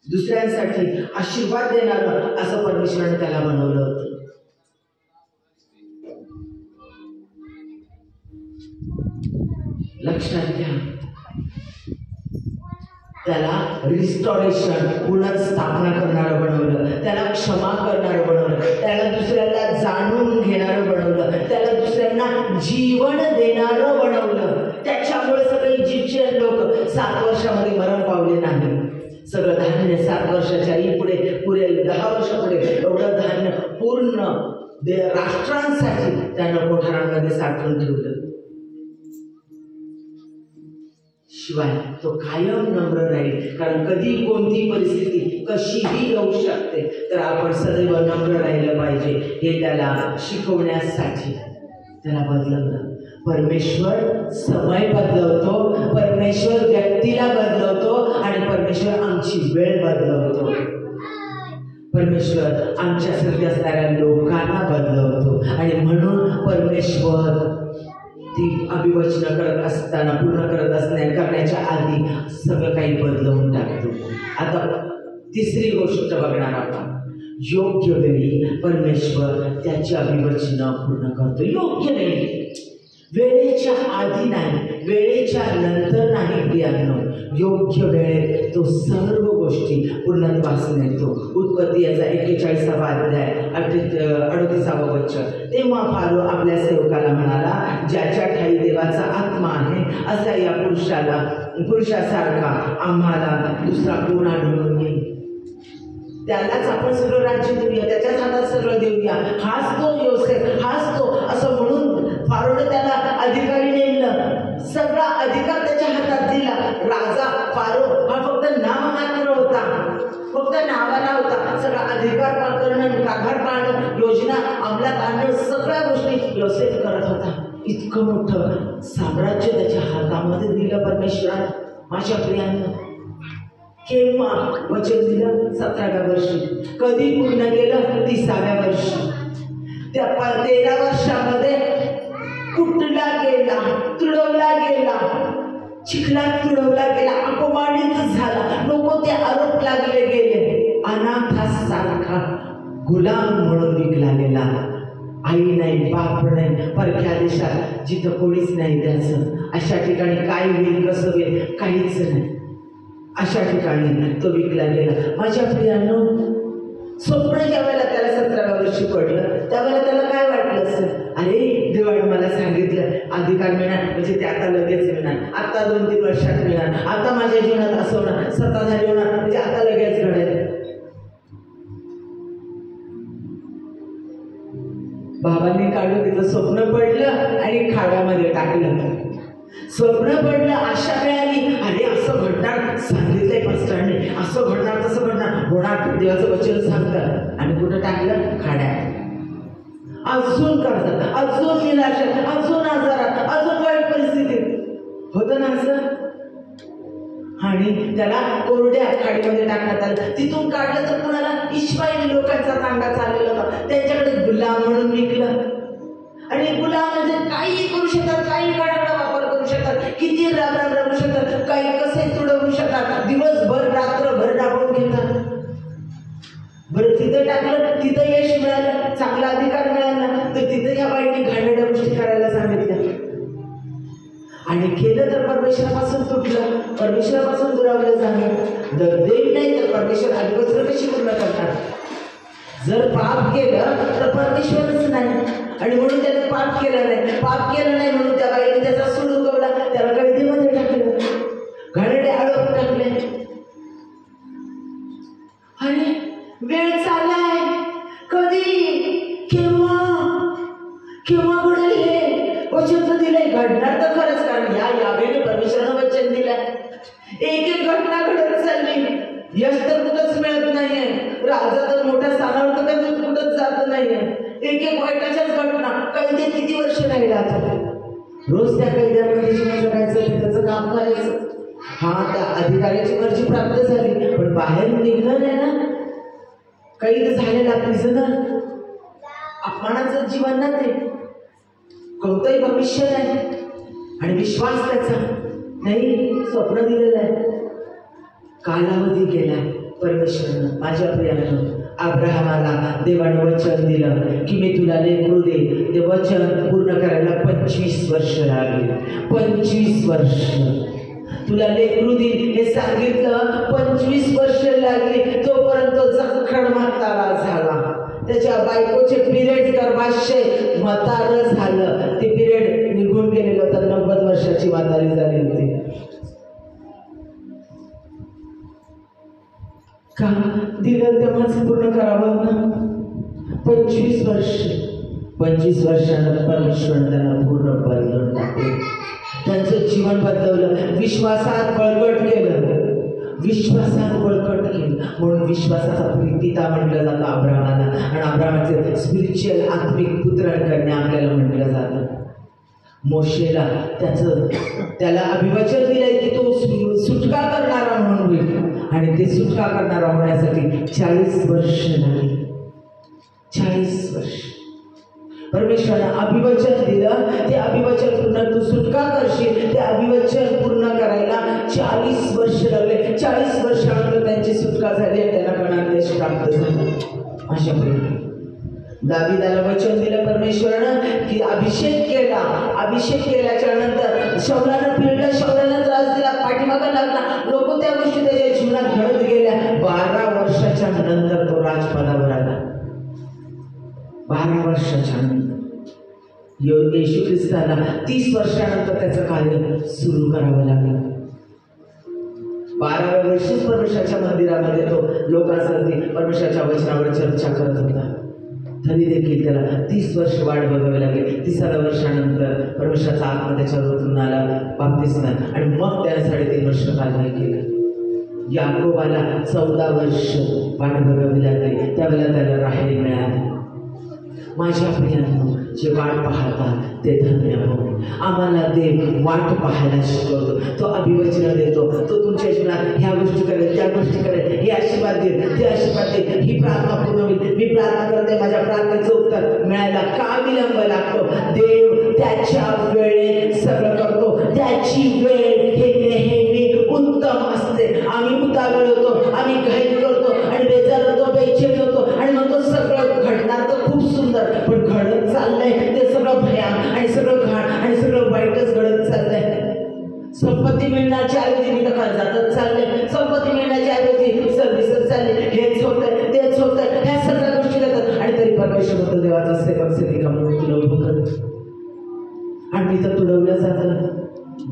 दुसऱ्यांसाठी आशीर्वाद देणारं असं परमेश्वरानं त्याला बनवलं होतं. लक्षात घ्या, त्याला रिस्टोरेशन, पुनर्स्थापना करणारं बनवलं, त्याला क्षमा करणारं बनवलं, त्याला दुसऱ्याला जाणून घेणारं बनवलं, त्याला दुसऱ्यांना जीवन देणारं बनवलं. त्याच्यामुळे सगळे इजिप्शियन लोक 7 वर्षामध्ये मरण पावले नाही. सगळं धान्य 7 वर्षाच्या पुढे, पुढे 10 वर्षापुढे एवढं धान्य पूर्ण राष्ट्रांसाठी त्यानं कोठारांमध्ये साठवून ठेवलं. शिवाय तो कायम नम्र राहील, कारण कधी कोणती परिस्थिती कशीही येऊ शकते, तर आपण सदैव नम्र राहिलं पाहिजे. हे त्याला शिकवण्यासाठी त्याला बदलवलं. परमेश्वर समय बदलवतो, परमेश्वर व्यक्तीला बदलवतो आणि परमेश्वर आमची वेळ बदलवतो. परमेश्वर आमच्यासारखे असणाऱ्या लोकांना बदलवतो आणि म्हणून परमेश्वर ती अभिवचनं करत असताना, पूर्ण करत असताना, करण्याच्या आधी सगळं काही बदलवून टाकतो. आता तिसरी गोष्ट बघणार आपण. योग्य वेळी परमेश्वर त्याची अभिवचनं पूर्ण करतो. योग्य वेळी, वेळेच्या आधी नाही, वेळेच्या नंतर नाही प्रियांनो, योग्य वेळेत तो सर्व गोष्टी पूर्णत्वास नेतो. उत्पत्ती याचा 41वा अध्याय 38वा वचन. तेव्हा फारो आपल्या सेवकाला म्हणाला, ज्याच्या ठाई देवाचा आत्मा आहे असा या पुरुषासारखा आम्हाला दुसरा कोण आढळून येईल. त्यालाच आपण सगळं राज्य देऊया, त्याच्याच हातात सगळं देऊया, हाच तो योसेफ, हाच तो, असं म्हणून फारोने त्याला अधिकारी नेमलं. सगळा अधिकार त्याच्या हातात दिला. राजा फारो हा फक्त नाममात्र होता, फक्त नावाला होता. सगळा अधिकार करणं, कारभार पाळणं, योजना अंमलात आणणं, सगळ्या गोष्टी योसेफ करत होता. इतकं मोठं साम्राज्य त्याच्या हातामध्ये दिलं परमेश्वरानं. माझ्या प्रियांना, केव्हा वचन दिलं? 17व्या वर्षी. कधी पूर्ण केलं? 30व्या वर्षी. त्या 13 वर्षामध्ये कुठला गेला? चिखलात तुडवला गेला, अपमानित झाला, नको ते आरोप लागले गेले, अनाथासारखा गुलाम म्हणून विकला गेला. आई नाही, बाप नाही, परक्या देशात जिथं कोणीच नाही त्याचं, अशा ठिकाणी काय होईल कसं होईल काहीच नाही, अशा ठिकाणी तो विकला गेला. माझ्या प्रियांनो, स्वप्न ज्या वेळेला त्याला 17व्या वर्षी पडलं त्यावेळेला त्याला काय वाटलं असेल, अरे देवाने मला सांगितलं अधिकार मिळणार म्हणजे ते आता लगेच मिळणार, आता 2-3 वर्षात मिळणार, आता माझ्या जीवनात असं होणार, सत्ता झाली होणार म्हणजे आता लगेच घडेल. बाबांनी काढून तिथं स्वप्न पडलं आणि खाड्यामध्ये टाकलं. स्वप्न पडलं, आशा मिळाली, अरे असं घडणार, सांगितलंय पास्टरांनी, असं घडणार तसं घडणार, होणार, देवाचं वचन सांगतात, आणि कुठं टाकलं? खाड्यात. अजून करतात, अजून निराशात, अजून आजारात, अजून वाईट परिस्थितीत होतं ना असं. आणि त्याला कोरड्या खाडीमध्ये टाकण्यात आलं. तिथून काढलं तर कुणाला? इस्माईल लोकांचा तांडा चाललेला होता, त्यांच्याकडे गुलाम म्हणून विकलं. आणि गुलाम म्हणजे काही करू शकतात, काही काढायला वापर करू शकतात, किती राबू शकतात, काही कसे तुडवू शकतात, दिवसभर रात्रभर राबवून घेतात. बरं तिथं टाकलं, तिथं यश मिळालं, चांगला अधिकार मिळाला, तर तिथं या बाईने घाणेरड्या गोष्टी करायला सांगितल्या. आणि केलं तर परमेश्वरापासून तुटलं, परमेश्वरापासून दुरावलं झालं. जर देव नाही तर परमेश्वर अधिवचन कशी पूर्ण करणार? जर पाप केलं तर परमेश्वरच नाही, आणि म्हणून त्याने पाप केलं नाही. पाप केलं नाही म्हणून त्या बाईने त्याचा सूड उगवला, त्याला कैदेमध्ये टाकलं, घाणेरडे आरोप टाकले. आणि वेळ चाललाय, कधी केव्हा घडेल हे वचन दिलंय, घडणार तर खरंच, कारण या वेळेने परमेश्वरानं वचन दिलंय. एक घटना घडत चालली, यश तर कुठंच मिळत नाहीये, राजा तर मोठ्या स्थानावर तर काही कुठंच जात नाहीये. एक वाईटाच्याच घटना. कैदेत किती वर्ष राहिला, रोज त्या कैद्यामध्ये जीवन जगायचं, त्याचं काम करायचं. हा, त्या अधिकाऱ्याची मर्जी प्राप्त झाली, पण बाहेर निघणं नाही ना. कैद झालेला प्रिझनर, अपमानाचं जीवन ना ते, कोणतंही भविष्य नाही, आणि विश्वास त्याचा नाही, स्वप्न दिलेलं आहे. कालावधी गेला, परमेश्वरानं, माझ्या प्रियानं, अब्राहमाला देवानं वचन दिलं की मी तुला लेकरू दे. ते वचन पूर्ण करायला 25 वर्ष लागली. 25 वर्ष तुला लेकरू दे हे सांगितलं, 25 वर्ष लागली. तोपर्यंत जखड म्हातारा झाला, त्याच्या बायकोचे पिरियड गर्भाशय म्हातारं झालं. ते पिरियड निघून गेलेलं होतं, 90 वर्षाची म्हातारी झाली होती. का दिलं तेव्हाच पूर्ण करावं ना. 25 वर्षानं परमेश्वरानं त्यांना पूर्ण बदलून टाकलं, त्यांचं जीवन बदलवलं, विश्वासात बळकट केलं, म्हणून विश्वासाचा पिता म्हटलं जातं अब्राहमाला. आणि अब्राहमाचे स्पिरिच्युअल आत्मिक पुत्रकन्या आपल्याला म्हटलं जातं. मोशेला त्याला अभिवचन दिलंय की तो सुटका करणारा म्हणून होईल, आणि ते सुटका करणारा होण्यासाठी 40 वर्ष लागली. 40 वर्ष परमेश्वरानं अभिवचन दिलं, ते अभिवचन पूर्ण तू सुटका करशील, ते अभिवचन पूर्ण करायला 40 वर्ष लागले. 40 वर्षानंतर त्यांची सुटका झाली आणि त्यांना कनान देश प्राप्त झाला. अशा प्रकारे दावीदाला वचन दिलं परमेश्वरानं की अभिषेक केला. अभिषेक केल्याच्या नंतर शौलानं पिळलं, शौलानं त्रास दिला, पाठीमागं लागला, लोक त्या गोष्टी त्याच्या जीवनात घडत गेल्या. 12 वर्षाच्या नंतर तो राजपदावर आला. 12 वर्षाच्या नंतर येशू ख्रिस्ताला 30 वर्षानंतर त्याचं कार्य सुरू करावं लागलं. 12व्या वर्षीच परमेश्वराच्या मंदिरामध्ये तो लोकांसाठी परमेश्वराच्या वचनावर चर्चा करत होता. तरी देखील त्याला 30 वर्ष वाट बघावी लागली. 30व्या वर्षानंतर परमेश्वराचा आत्मा त्याच्यावर उतरून आला, बाप्तिस्मा, आणि मग त्याने 3.5 वर्ष कार्य केलं. याकोबाला 14 वर्ष वाट बघावी लागली, त्यावेळेला त्याला राहायला मिळाले. माझ्या प्रियांनो, जे वाट पाहतात ते धन्य हो. आम्हाला देव वाट पाहायला शिकवतो, तो अभिवचन देतो, तो तुमच्या जीवनात ह्या गोष्टी करेल, त्या गोष्टी करेल, हे आशीर्वाद देईल, ते आशीर्वाद देईल, ही प्रार्थना पूर्ण होईल. मी प्रार्थना करते, माझ्या प्रार्थनेचं उत्तर मिळायला का विलंब लागतो? देव त्याच्या वेळेत सगळं करतो, त्याची वेळ हे तुडवलं जातं.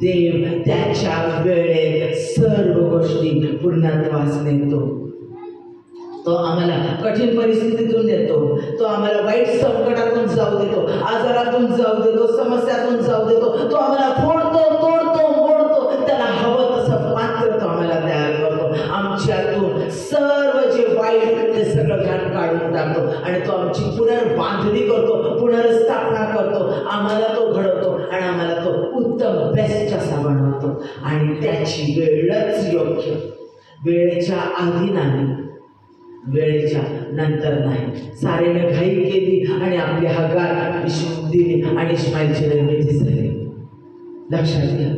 देव त्याच्या वेळेत सर्व गोष्टी पूर्णत्वास नेतो. तो आम्हाला कठीण परिस्थितीतून नेतो. तो आम्हाला वाईट संकटातून जाऊ देतो, आजारातून जाऊ देतो, समस्यातून जाऊ देतो. तो आम्हाला फोडतो, तोडतो, मोडतो. त्याला हवं तसं पात्र तो आम्हाला तयार करतो. आमच्यातून सर्व जे वाईट ते सगळं घाण काढून टाकतो आणि तो आमची पुनर्बांधणी करतो, पुनर्स्थापना करतो. आम्हाला तो घडवतो आणि आम्हाला तो उत्तम बेस्ट असा बनवतो. आणि त्याची वेळच योग्य, वेळेच्या आधी नाही, वेळेच्या नंतर नाही. सारेने घाई केली आणि आपली हगार दिली आणि इस्माईलची निर्मिती झाली. लक्षात घ्या,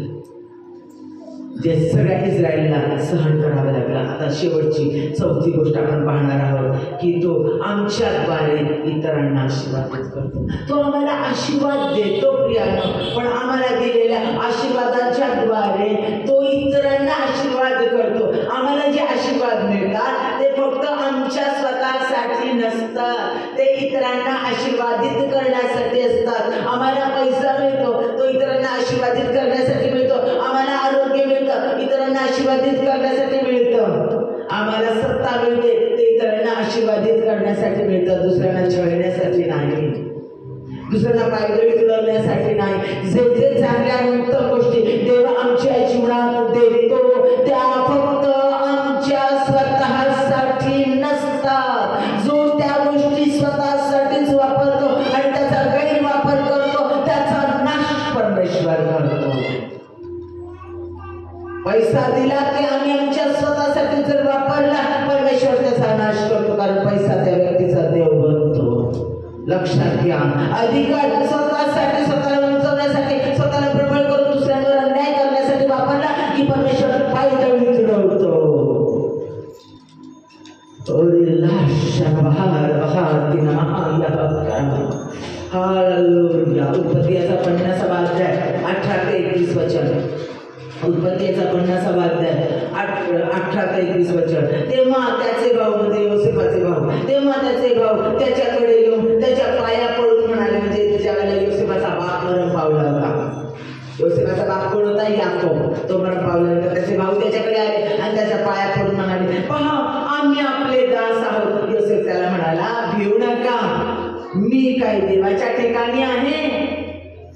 जे सगळ्या इस्रायलला सहन करावं लागलं. आता शेवटची चौथी गोष्ट आपण पाहणार आहोत की तो आमच्याद्वारे इतरांना आशीर्वादित करतो. तो आम्हाला आशीर्वाद देतो प्रियानो, पण आम्हाला दिलेल्या आशीर्वादांच्या द्वारे तो इतरांना आशीर्वाद करतो. आम्हाला जे आशीर्वाद मिळतात ते फक्त आमच्या स्वतःसाठी नसतात, ते इतरांना आशीर्वादित करण्यासाठी असतात. आम्हाला पैसा मिळतो, तो इतरांना आशीर्वादित करण्यासाठी मिळतो. आम्हाला आरोग्य मिळतं, इतरांना आशीर्वादित करण्यासाठी मिळतं. आम्हाला सत्ता मिळते, ते इतरांना आशीर्वादित करण्यासाठी मिळतं, दुसऱ्यांना छळण्यासाठी नाही, दुसऱ्यांना पायदळी तुडवण्यासाठी नाही. जे जे चांगल्या आणि उत्तम गोष्टी देव आमच्या जीवनात देतो त्या फक्त आमच्या स्वतःसाठी नसतात. जो त्या गोष्टी स्वतःसाठीच वापरतो आणि त्याचा गैरवापर करतो त्याचा नाश परमेश्वर करतो. पैसा दिला की आम्ही आमच्या स्वतःसाठी जर वापरला, परमेश्वर त्याचा नाश करतो, कारण पैसा त्या व्यक्तीचा देव बनतो. लक्षात घ्या, अधिकार स्वतःसाठी, स्वतःला उंचवण्यासाठी, स्वतःला प्रबळ करून दुसऱ्यांवर अन्याय करण्यासाठी वापरला की परमेश्वर पायदळी तुडवतो. उत्पत्तीचा 50वा अध्याय 18 ते 21 वचन. उत्पत्तीचा 50वा अध्याय 18 ते 21 वचन. तेव्हा त्याचे भाऊ म्हणजे योसेफाचे भाऊ, तेव्हा त्याचे भाऊ त्याच्याकडे येऊन त्याच्या पाया पडून म्हणाले, म्हणजे त्याच्या वेळेला योसेफाचा बाप मरण पावला होता. योसेफाचा बाप कोण होता? याकोब. तो मरण पावला होता. त्याचे भाऊ त्याच्याकडे आले आणि त्याच्या पाया पडून म्हणाले, पहा आम्ही आपले दास आहोत. योसेफ त्याला म्हणाला, भिवू नका, मी काय देवाच्या ठिकाणी आहे?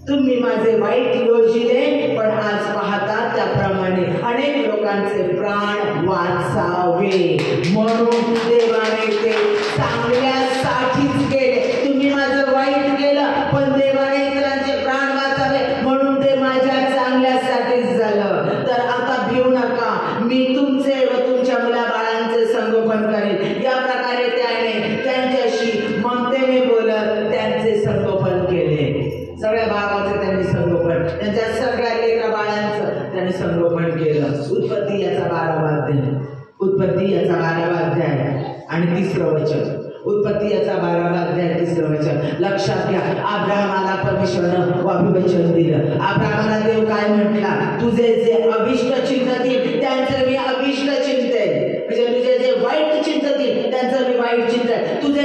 तुम्ही माझे वाईट योजिले, पण आज पाहता त्याप्रमाणे अनेक लोकांचे प्राण वाचावे म्हणून देवाने ते चांगल्यासाठीच केले. तुम्ही माझं वाईट केलं, पण देवाने इतरांचे प्राण वाचावे म्हणून ते माझ्या चांगल्यासाठीच झालं. तर आता भिवू नका, मी तुमचे व तुमच्या मुलाबाळांचे संगोपन करेन. या प्रकारे त्याने त्यांच्याशी ममतेने बोलत त्यांचे संगोपन केले. सगळ्या भावाचं त्यांनी संगोपन, त्यांच्या सगळ्या लेकरा बाळांचं त्यांनी संगोपन केलं. उत्पत्ती याचा 12वा अध्याय, उत्पत्ती याचा 12वा अध्याय आणि 3रं वचन. उत्पत्ती याचा 12वा अध्याय 3रं वचन. लक्षात घ्या, अब्राहमाला परमेश्वरानं अभिवचन दिलं. अब्राहमाला देव काय म्हटला? तुझे जे अभिष्ट चिंततील त्यांचं मी अभिष्ट चिंतेन, म्हणजे तुझे जे वाईट चिंततील त्यांचं मी वाईट चिंतेन. तुझे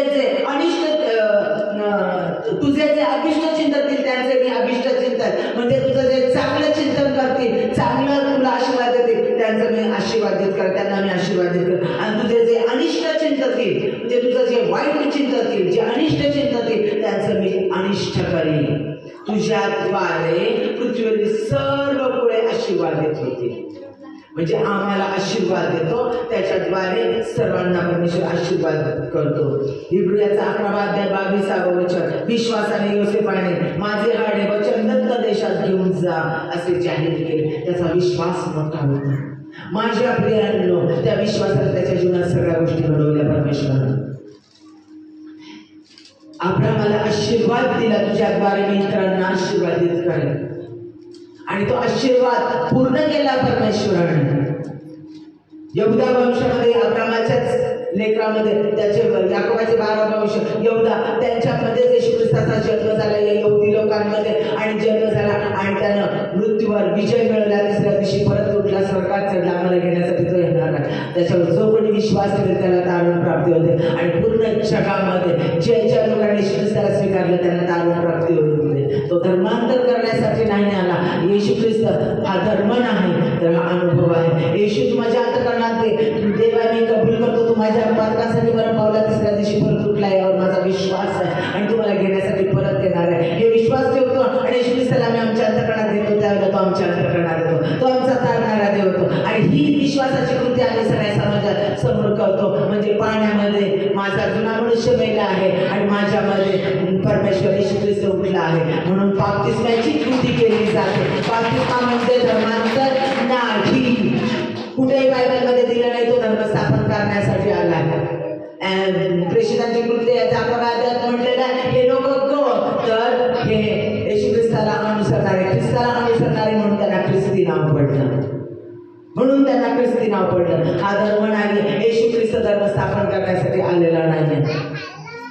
जे अभिष्ट चिंततील त्यांचे मी अभिष्ट चिंतन, म्हणजे तुझं जे चांगलं चिंतन करतील, चांगलं तुला आशीर्वाद देतील त्यांचं मी आशीर्वादित कर, त्यांना मी आशीर्वादित कर. आणि तुझे जे अनिष्ट चिंततील, म्हणजे तुझं जे वाईट चिंततील, जे अनिष्ट चिंततील त्यांचं मी अनिष्ट करीन. तुझ्याद्वारे पृथ्वीवरील सर्व कुळे आशीर्वादित होतील. म्हणजे आम्हाला आशीर्वाद देतो, त्याच्याद्वारे सर्वांना परमेश्वर आशीर्वाद करतो. हिब्रू याचा 11वा अध्याय 22वे वचन. विश्वासाने योसेफाने माझे हाडे वचनदत्त देशात घेऊन जा असे जाहीर केले. त्याचा विश्वास मोठा होता. माझ्या प्रियांनो, त्या विश्वासाने त्याच्या जीवनात सगळ्या गोष्टी घडवल्या परमेश्वराने. अब्राहमाला आशीर्वाद दिला, तुझ्याद्वारे मी इतरांना आशीर्वादित करेन. आणि तो आशीर्वाद पूर्ण केला परमेश्वराने. यहूदा वंशामध्ये अब्रामाच्याच लेकरामध्ये त्याचे याकोबाचे 12 वंश यहूदा, त्यांच्यामध्ये येशू ख्रिस्ताचा जन्म झाला या यहुदी लोकांमध्ये आणि जन्म झाला आणि त्यानं मृत्यूवर विजय मिळवला. 3ऱ्या दिवशी परत उठला, स्वर्गात चढला. आम्हाला घेण्यासाठी तो येणार आहे. त्याच्यावर जो कोणी विश्वास करेल त्याला तारण प्राप्ती होते. आणि पूर्ण जगामध्ये ज्या लोकांनी येशू ख्रिस्ताला स्वीकारलं त्यांना तारण प्राप्ती होते. तो धर्मांतर करण्यासाठी नाही आला. येशू ख्रिस्त हा धर्म नाही तर हा अनुभव आहे. येशू तू माझ्या अंतःकरणात देवा मी कबूल करतो, तू माझ्या पातकासाठी बरं पावला, तिसऱ्या दिवशी परत उठला, यावर माझा विश्वास आहे आणि तू मला घेण्यासाठी परत येणार आहे हे विश्वास ठेवतो. आणि येशू ख्रिस्ताला आम्ही आमच्या अंतःकरणात देतो, त्यावेळेला तो आमच्या अंतःकरणात देतो, तो आमचा तारणारा देव होतो. आणि ही विश्वासाची कृती आम्ही सगळ्या समाजात समोर करतो. म्हणजे पाण्यामध्ये माझा जुना मनुष्य मेला आहे आणि माझ्यामध्ये परमेश्वर येशू ख्रिस्त उठला आहे, म्हणून बाप्तिस्माची कृती केली जाते. बाप्तिस्मा म्हणजे धर्मांतर नाही. कुठेही बायबलमध्ये दिलं नाही तो धर्म स्थापन करण्यासाठी आला आहे. प्रेषितांची कृती म्हटलेलं आहे हे लोक तर हे येशू ख्रिस्ताला अनुसरणारे, ख्रिस्ताला अनुसरणारे म्हणून त्यांना ख्रिस्ती नाव पडलं, म्हणून त्यांना ख्रिस्ती नाव पडलं. हा धर्म नाही, येशू ख्रिस्त धर्म स्थापन करण्यासाठी आलेला नाही.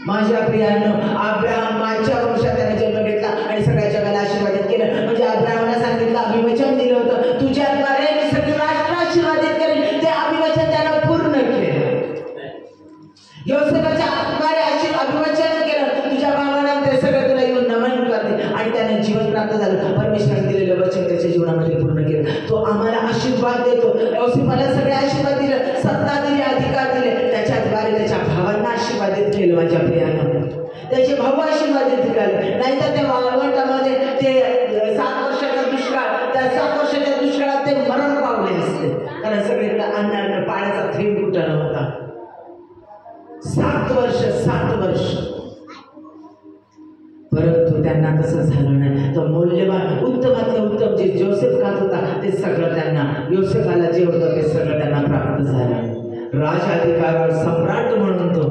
माझ्या प्रियांनो, अब्राहमाच्या वंशात त्याने जन्म घेतला आणि सगळ्या जगाला आशीर्वादित केलं. म्हणजे अब्राहमाला सांगितलं, अभिवचन दिलं होतं तुझ्याद्वारे मी सगळे राष्ट्र आशीर्वादित करेन, ते अभिवचन त्यानं पूर्ण केलं. योसेफाच्या द्वारे अभिवचन केलं, तुझ्या भावाला ते सगळं तुला येऊन नमन करते, आणि त्याने जीवन प्राप्त झालं. परमेश्वराने दिलेलं वचन त्याच्या जीवनामध्ये पूर्ण केलं. तो आम्हाला आशीर्वाद देतो. योसेफाला सगळे आशीर्वाद दिले, सत्ता दिली, अधिकार दिले, त्याच्याद्वारे त्याच्या भावांना आशीर्वादित केलं. माझ्या प्रियांना, त्याचे भाऊ आशीर्वादित केले. नाहीतर त्या वाळवंटामध्ये ते 7 वर्षाचा दुष्काळ, त्या 7 वर्षाच्या दुष्काळात ते मरण पावले असते, कारण सगळीकडे अन्न पाण्याचा थेंब कुठं नव्हता. 7 वर्ष परंतु त्यांना तसं झालं नाही. तर मौल्यवान उत्तमातलं उत्तम जे जोसेफ खात होता ते सगळं त्यांना, योसेफाला जे होतं ते सगळं त्यांना प्राप्त झालं. राजाधिकारावर सम्राट म्हणून तो,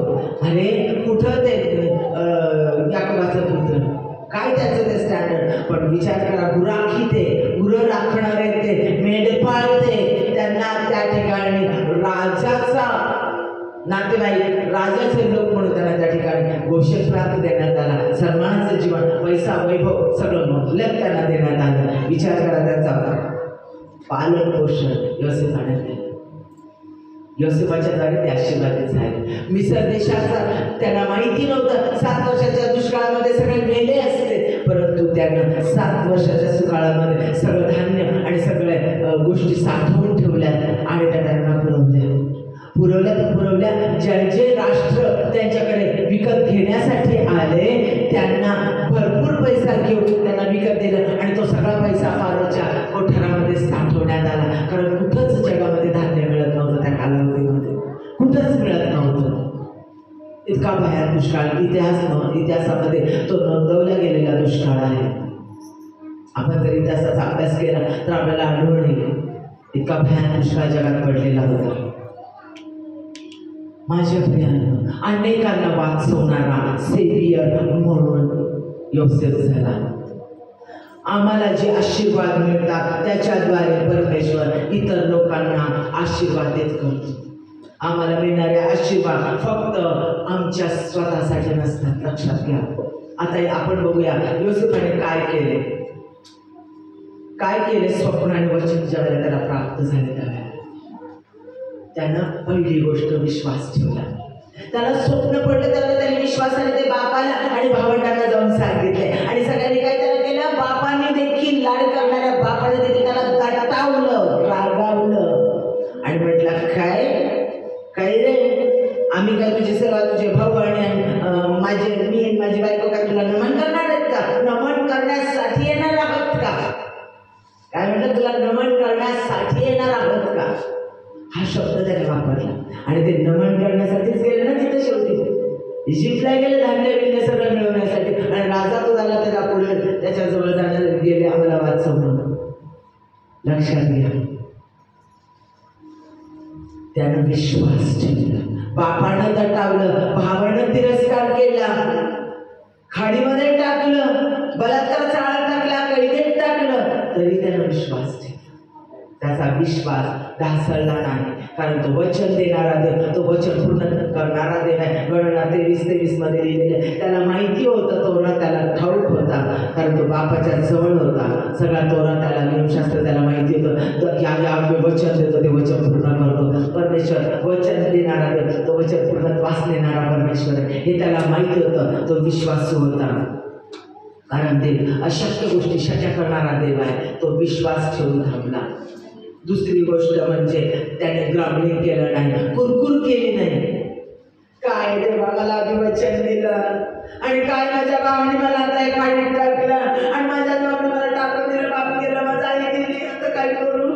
अरे कुठं ते याकोबाचं पुत्र, काय त्याचं ते स्टँडर्ड. पण विचार करा, गुराखी ते गुरं राखणारे ते मेंढपाळ ते, त्यांना त्या ठिकाणी राजाचा नातेवाईक, राजाचे लोक म्हणून त्यांना त्या ठिकाणी घोषणार्थ देण्यात आला. सन्मानाचं जीवन, पैसा, वैभव सगळं मोलक त्यांना देण्यात आलं. विचार करा, त्याचा पालन पोषण योसेफाने केलं. योसेफाच्या द्वारे ते आशीर्वादित झाले. मिसर देशाचा त्यांना माहिती नव्हतं, 7 वर्षाच्या दुष्काळामध्ये सगळे मेले असते, परंतु त्यांना 7 वर्षाच्या सुकाळामध्ये सगळं धान्य आणि सगळ्या गोष्टी साठवून ठेवल्या आणि त्या त्यांना पुरवल्या तर पुरवल्या. जे राष्ट्र त्यांच्याकडे विकत घेण्यासाठी आले त्यांना भरपूर पैसा घेऊन त्यांना विकत दिलं आणि तो सगळा पैसा फारोच्या कोठारामध्ये साठवण्यात आला. कारण कुठंच जगामध्ये धान्य मिळत नव्हतं, त्या कालावधीमध्ये कुठंच मिळत नव्हतं. इतका भयान दुष्काळ इतिहासामध्ये तो नोंदवला गेलेला दुष्काळ आहे. आपण जर इतिहासाचा अभ्यास केला तर आपल्याला आढळून येईल इतका भयान दुष्काळ जगात पडलेला होता. माझ्या प्रियांनो, अनेकांना वाचवणारा सेवियर म्हणून योसेफ झाला. आम्हाला जे आशीर्वाद मिळतात त्याच्याद्वारे परमेश्वर इतर लोकांना आशीर्वादित करतो. आम्हाला मिळणारे आशीर्वाद फक्त आमच्या स्वतःसाठी नसतात, लक्षात घ्या. आता आपण बघूया योसेफाने काय केले. स्वप्न आणि वचन ज्यावेळेला त्याला प्राप्त झाले त्यावेळेला त्यानं पहिली गोष्ट विश्वास ठेवला. त्याला स्वप्न पडलं, त्याने विश्वासाने ते बापाला आणि भावंडांना जाऊन सांगितले. आणि सगळ्यांनी काय त्याला केलं, बापाने देखील, लाड करणाऱ्या बापाने देखील त्याला दटावलं, रागावलं आणि म्हटलं, काय रे, आम्ही काय तुझी सेवा, तुझे भाऊ आणि माझी बायको काय तुला नमन करणार आहेत का? नमन करण्यासाठी येणार आहोत का? काय म्हटलं, तुला नमन करण्यासाठी येणार आहोत का? हा शब्द त्याने वापरला. आणि ते नमन करण्यासाठीच गेले ना तिथे, शेवटी इजिप्तला गेले धान्य बिन्य सगळं मिळवण्यासाठी. आणि राजा तो झाला त्याच्या पुढे त्याच्याजवळ जाण्यासाठी गेले, आम्हाला वाचवणं. लक्षात घ्या, त्यानं विश्वास ठेवला. बापानं दटावलं, भावानं तिरस्कार केला, खाडीमध्ये टाकलं, बलात्काराचा आळ टाकला, कैदेत टाकलं, तरी त्यानं विश्वास ठेवला. त्याचा विश्वास ढासळला नाही, कारण तो वचन देणारा देव, तो वचन पूर्ण करणारा देव आहे. गणना 23:23 मध्ये लिहिलेले. त्याला माहिती होतं, तोरा त्याला ठाऊक होता, कारण तो बापाच्या जवळ होता. सगळा तोरा त्याला, नियमशास्त्र त्याला माहिती होतं. या वचन देतो, ते वचन पूर्ण करतो. परमेश्वर वचन देणारा देव, तो वचन पूर्ण वास देणारा परमेश्वर हे त्याला माहिती होतं. तो विश्वासू होता. कारण देव अशक्य गोष्टी शक्य करणारा देव आहे. तो विश्वास ठेवून थांबला. दुसरी गोष्ट म्हणजे त्याने ग्रामलिंग केलं नाही, कुरकुर केली नाही. काय देवा मला अभिवचन दिलं आणि काय माझ्या भावाने मला आता काढून टाकलं आणि माझ्या भावाने मला टाकून दिलं, बाप केलं, माझा आई दिली, आता काय करू?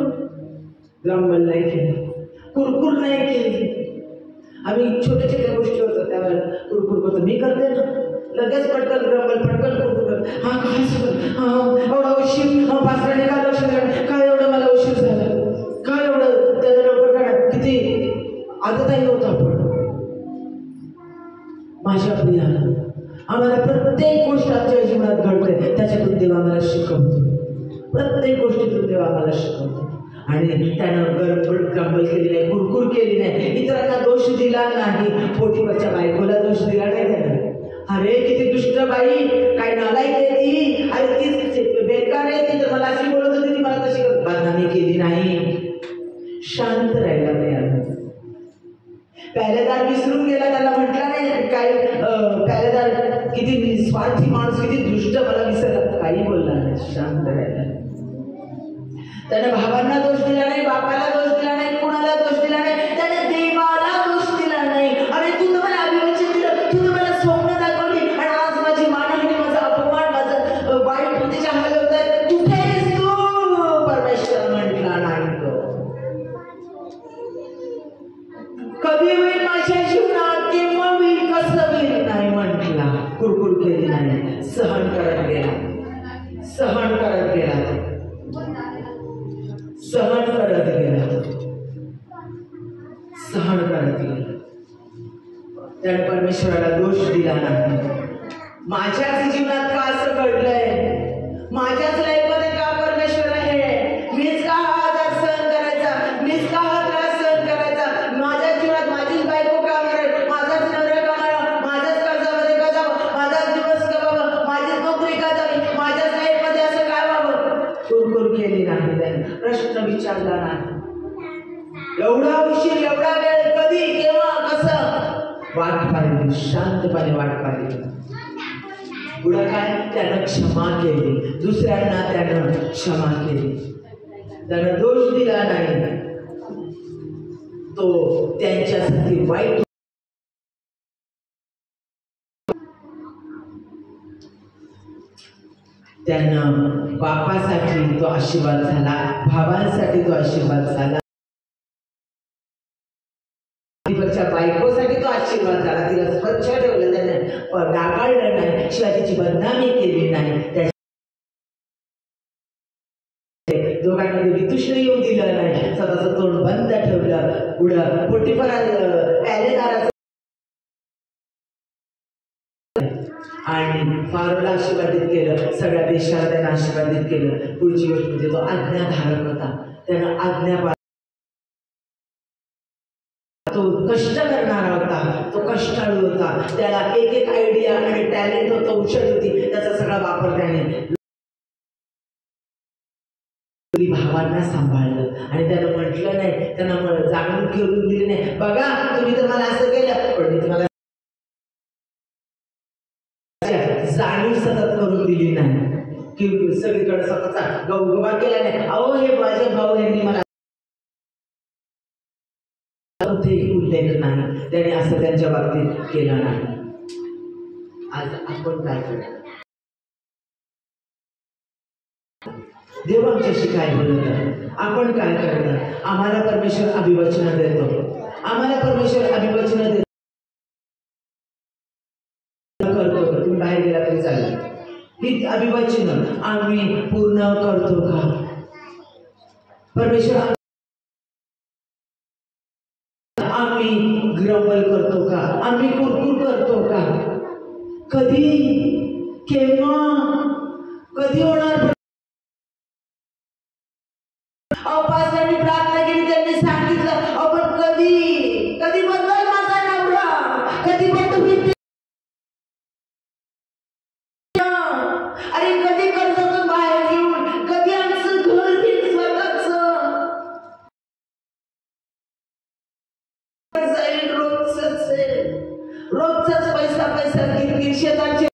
ग्रामल नाही केली, कुरकुर नाही केली. आम्ही छोट्या छोट्या गोष्टी होतात त्यावेळेला कुरकुर करतो. मी करते ना लगेच पटकन ग्रामल पटकन कुरकुर करतो. हा काय सगळं एवढा उशीर पासराने का लक्ष दिलं, काय एवढं मला उशीर झाला, काय एवढं त्याला लवकर काढा, किती आदतही नव्हतं. आपण माझ्या प्रियाला आम्हाला प्रत्येक गोष्ट आमच्या जीवनात घडते त्याच्यातून देव आम्हाला शिकवतो. प्रत्येक गोष्टीतून देव आम्हाला शिकवतो. आणि त्यानं गडबड ग्रामल केली नाही, कुरकुर केली नाही, इतरांना दोष दिला नाही, पोटीवरच्या बायकोला दोष दिला नाही त्यानं. अरे किती दुष्ट बाई, काय नालायक आहे ती, अरे ती बेकार आहे ती, तर मला अशी बोलत होती, ती मला तशी बदनामी केली नाही. शांत राहिला नाही. पहलेदार विसरून गेला, त्याला म्हटलं नाही काय पहलेदार किती निस्वार्थी माणूस, किती दुष्ट, मला विसरला, काही बोलला नाही, शांत राहिला. त्याने भावांना दोष दिला नाही, बापाला दोष दिला नाही, कुणाला दोष दिला नाही, त्याने देवाला दोष दिला नाही. अरे तू तर मला अभिवचन दिलं, तू तर मला स्वप्न दाखवली आणि आज माझी मानहानी, माझा अपमान, माझं वाईट बुद्धीच्या हाल होत आहे, कुठे आहेस तू? परमेश्वर म्हटला नाही. तो कधी होईल माझ्या जीवनात, केव्हा होईल, कसं होईल, नाही म्हटला, कुरकुर केली नाही, सहन करत गेला, सहन करत गेला, सहन करत गेला, सहन करत गेला. त्याने परमेश्वराला दोष दिला नाही. माझ्याच जीवनात का असं घडलंय, माझ्याच लाईफमध्ये का परमेश्वर आहे, मीच का हा आजार सहन करायचा, मीच का हा त्रास सहन करायचा, माझ्याच जीवनात माझीच बायको का मरेल, माझाच नवरा का मरावा, माझ्याच कर्जामध्ये का जावं, माझाच दिवस का व्हावं, माझीच नोकरी का जावी, माझ्याच लाईफमध्ये असं काय व्हावं? कुरकुर केली नाही त्याने, प्रश्न विचारला नाही. एवढा उशीर, एवढा वेळ, कधी, केव्हा, कसं? वाट पाहिली, शांतपणे वाट पाहिली. पुढं काय? त्यानं क्षमा केली, दुसऱ्यांना त्यानं क्षमा केली, त्यानं दोष दिला नाही. तो त्यांच्यासाठी वाईट, त्यानं बापासाठी तो आशीर्वाद झाला, भावांसाठी तो आशीर्वाद झाला, बायकोसाठी तो आशीर्वाद झाला. तिला स्वच्छ ठेवलं त्याने, डागाळलं नाही, शिवाय तिची बदनामी केली नाही, दोघांमध्ये वितुष्ण येऊन दिलं नाही, स्वतःचं तोंड बंद ठेवलं. पुढं पहलेदाराचं आणि फारोला आशीर्वादित केलं, सगळ्या देशाला त्यानं आशीर्वादित केलं. पुढची गोष्ट म्हणजे तो आज्ञाधारक होता, त्यानं आज्ञा, तो कष्ट करणारा होता, तो कष्टाळू होता, त्याला एक एक आयडिया आणि टॅलेंट होतं, उषट होती, त्याचा सगळा वापर त्याने भावांना सांभाळलं. आणि त्यानं म्हटलं नाही, त्यांना जाणून करून दिली नाही, बघा तुम्ही तर मला असं केलं, पण मी तुम्हाला जाणीव सतत करून दिली नाही, की सगळीकडे स्वतःचा गवगवा केला नाही. अहो हे माझे भाऊ यांनी मला उल्लेख नाही, त्याने असं त्यांच्या बाबतीत केलं नाही. आज आपण काय करतो? देव आमच्याशी काय बोलत, आपण काय करणार? आम्हाला परमेश्वर अभिवचन देतो, आम्हाला परमेश्वर अभिवचन देतो, करतो. तुम्ही बाहेर गेला तरी चालेल, ही अभिवचन आम्ही पूर्ण करतो का? परमेश्वर आम्ही ग्रंबल करतो का? आम्ही कुरकुर करतो का? कधी, केव्हा, कधी होणार? पासरांनी प्रार्थना केली, त्यांनी सांगितलं, आपण कधी कधी बदल माझा नवरा, कधी बदल, अरे कधी कर्जातून बाहेर येऊन, कधी आमचं घर घेऊन स्वतःच रोजच पैसा पैसा शेताचे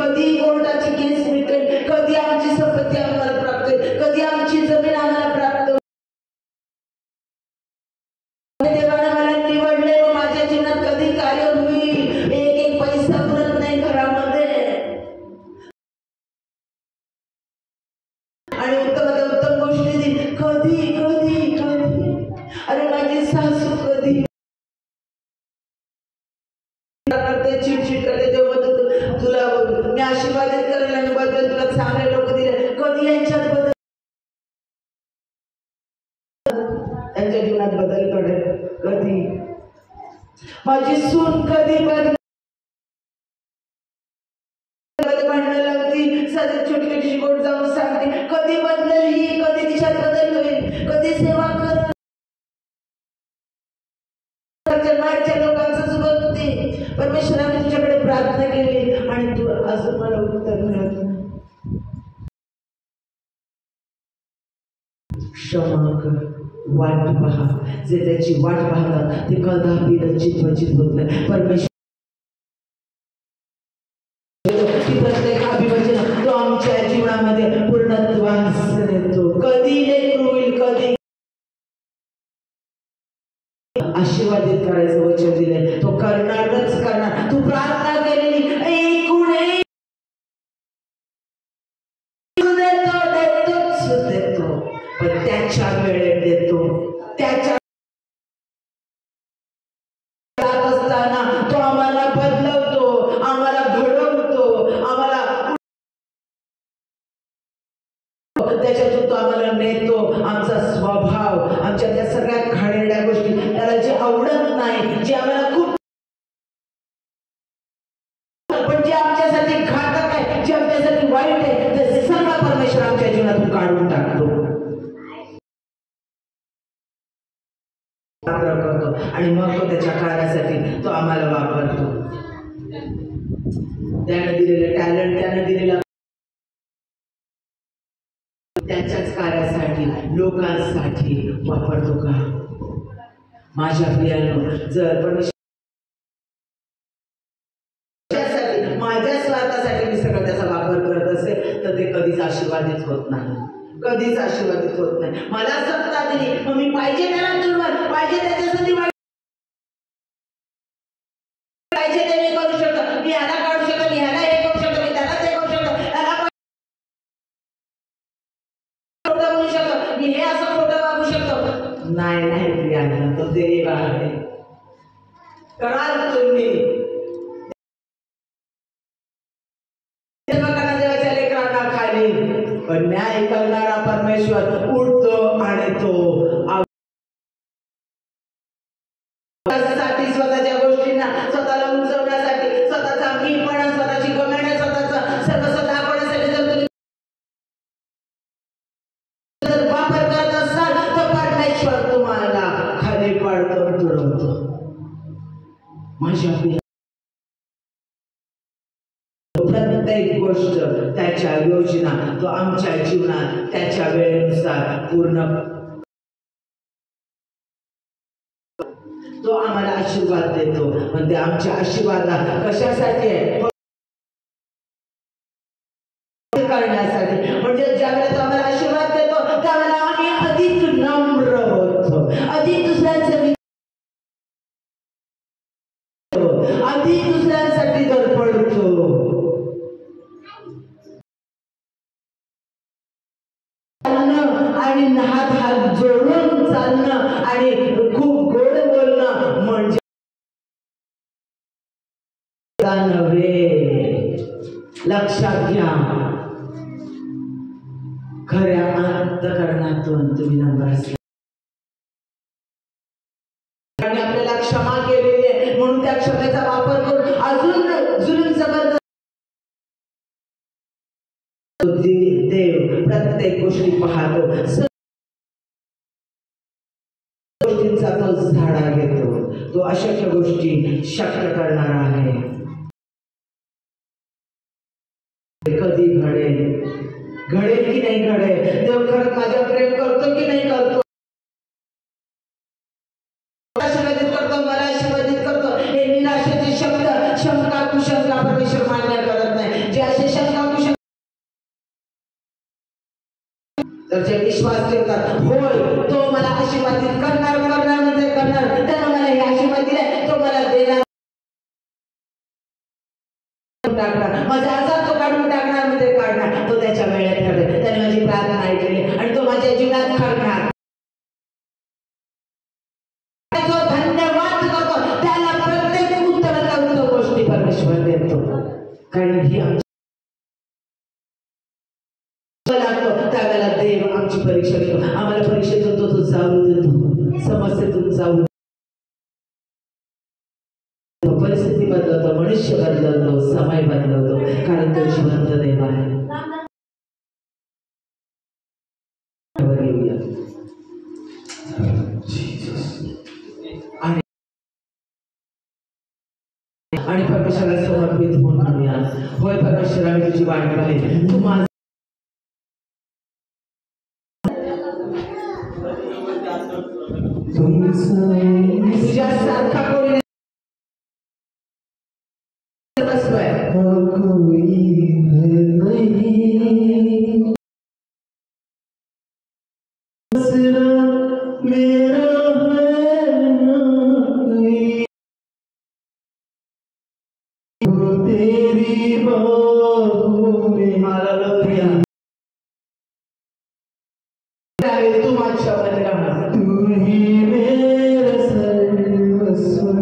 कधी कोर्टाची केस मिटेल, कधी आमची संपत्ती आम्हाला प्राप्त होईल, कधी आमची जमीन आम्हाला प्राप्त होईल. देवाने मला निवडले व माझ्या जीवनात कधी कार्य होईल. एक एक पैसा पुरत नाही घरामध्ये आणि उत्तम गोष्टी दिली. कधी कधी कधी अरे माझी सासू कधी करते, चिडचिड करते, तेव्हा तुला मी आशीर्वादित करेल आणि बदल तुला चांगले लोक दिले. कधी यांच्यात बदल, त्यांच्या जीवनात बदल घडेल. कधी माझी सून कधी बदल भांडणं लावती, साधी छोटी छोटी गोड जाऊन सांगते. कधी बदलेल ही, कधी तिच्यात बदल होईल, कधी सेवा कर मागच्या लोकांचं बघते. परमेश्वराने तुझ्याकडे प्रार्थना केली आणि तू असं मला उत्तर मिळत नाही. क्षमा कर, वाट पहा. जे त्याची वाट पाहतात ते कदापि लज्जित होत नाही. परमेश्वर प्रत्येक अभिवचन तो आमच्या जीवनामध्ये पूर्णत्वास देतो. कधी लेकरू होईल, कधी आशीर्वादित करायचं वचन दिलंय, तो करणारच करणार. तू प्रार्थना केलेली एकूण देतो, पण त्याच्या वेळेत देतो. त्याच्या असताना तो आम्हाला बदलवतो, आम्हाला घडवतो, आम्हाला त्याच्यातून तो आम्हाला नेतो. आमचा स्वभाव, आमच्या त्या सगळ्या घाणेरड्या गोष्टी, त्याला जे आवडत नाही, जे आम्हाला खूप पण जे आमच्यासाठी घातक आहे, जे आमच्यासाठी वाईट आहे, ते सगळं परमेश्वर आमच्या जीवनातून काढून टाकतो करतो आणि मग तो त्याच्या कार्यासाठी तो आम्हाला वापरतो. त्याने दिलेलं टॅलेंट, त्याने दिलेला त्याच्याच कार्यासाठी, लोकांसाठी वापरतो का? माझ्या प्रियानो, जर परमेश्वर माझ्या स्वार्थासाठी मी सगळं त्याचा वापर करत असेल तर ते कधीच आशीर्वादित होत नाही, कधीच आशीर्वादित होत नाही. मला सत्ता दिली, मग मी पाहिजे त्याला तुलवत, पाहिजे त्याच्यासाठी पाहिजे ते मी करू शकतो. मी ह्याला काढू शकतो, मी ह्याला हे करू शकतो, मी त्याला ते करू शकतो, ह्याला खोटं बोलू शकतो, मी हे असं खोटं वागू शकतो. नाही नाही प्रियांका, तो देव आहे. कराल तुम्ही देवाच्या लेकरांना खाली, पण न्याय करणारा परमेश्वर उठतो आणि तो स्वतःच्या गोष्टींना स्वतःला उंचवण्यासाठी, स्वतःचा मीपणा, स्वतःची गमेण्या, स्वतःचा सर्वस्व दाखवण्यासाठी जर वापर करत असाल तर परमेश्वर तुम्हाला खाली पाडतो, तुडवतो. माझ्या प्रत्येक गोष्ट, त्याच्या योजना तो आमच्या जीवनात त्याच्या वेळेनुसार पूर्ण, तो आम्हाला आशीर्वाद देतो. पण ते आमच्या आशीर्वादा कशासाठी आहे? करण्यासाठी. म्हणजे ज्यावेळेला तो आम्हाला आशीर्वाद देतो त्यावेळेला आम्ही अधिक नम्र होतो, अधिक दुसऱ्यांसाठी धडपडतो. आणि हात जोडून चालणं आणि खूप गोड बोलणं म्हणजे नव्हे. लक्षात घ्या, खऱ्या अंतःकरणातून तुम्ही नम्र असला. आणि आपल्याला क्षमा केलेली आहे म्हणून त्या क्षमेचा वापर करून अजून जुलूम जबरदस्त देव प्रत्येक गोष्टी पाहतो, गोष्टींचा तो झाडा घेतो. तो अशक्य गोष्टी शक्य करणारा आहे. कधी घडेल, घडेल की नाही घडेल, देव खरंच माझ्यावर प्रेम करतो की नाही करतो, आशीर्वादित करतो, मला आशीर्वादित करतो. हे निराशेचे शब्द, शंका कुशंका परमेश्वर मान्य करत नाही. जे असे शंका उठू शकतात. तर जे विश्वास ठेवतात, होय तो मला आशीर्वादित करणार म्हणजे करणार, त्यानं मला हे आशीर्वाद दिले, तो मला देणार टाकणार, माझा आजार तो काढून टाकणार म्हणजे काढणार, तो त्याच्या वेळेत ठरवेल. त्याने माझी प्रार्थना ऐकली आणि तो माझ्या जीवनात करणार. जो धन्यवाद करतो त्याला प्रत्येक उत्तराला उत्तर गोष्टी परमेश्वर देतो. कारण ही लागतो त्यावेळेला देव आमची परीक्षा घेतो. आम्हाला परीक्षेतून तो जाऊ देतो, समस्येतून जाऊ, परिस्थिती बदलतो, मनुष्य बदलतो, समय बदलतो, कारण तो जिवंत देव आहे. आणि परमेश्वराला समर्पित होऊन म्हणूया, होय परमेश्वरा मी तुझी वाट पाहिली, तू माझा तुझ्या सारखा कोणी तू माझ्या बंधनात, तू ही मेरा सर्वस्व.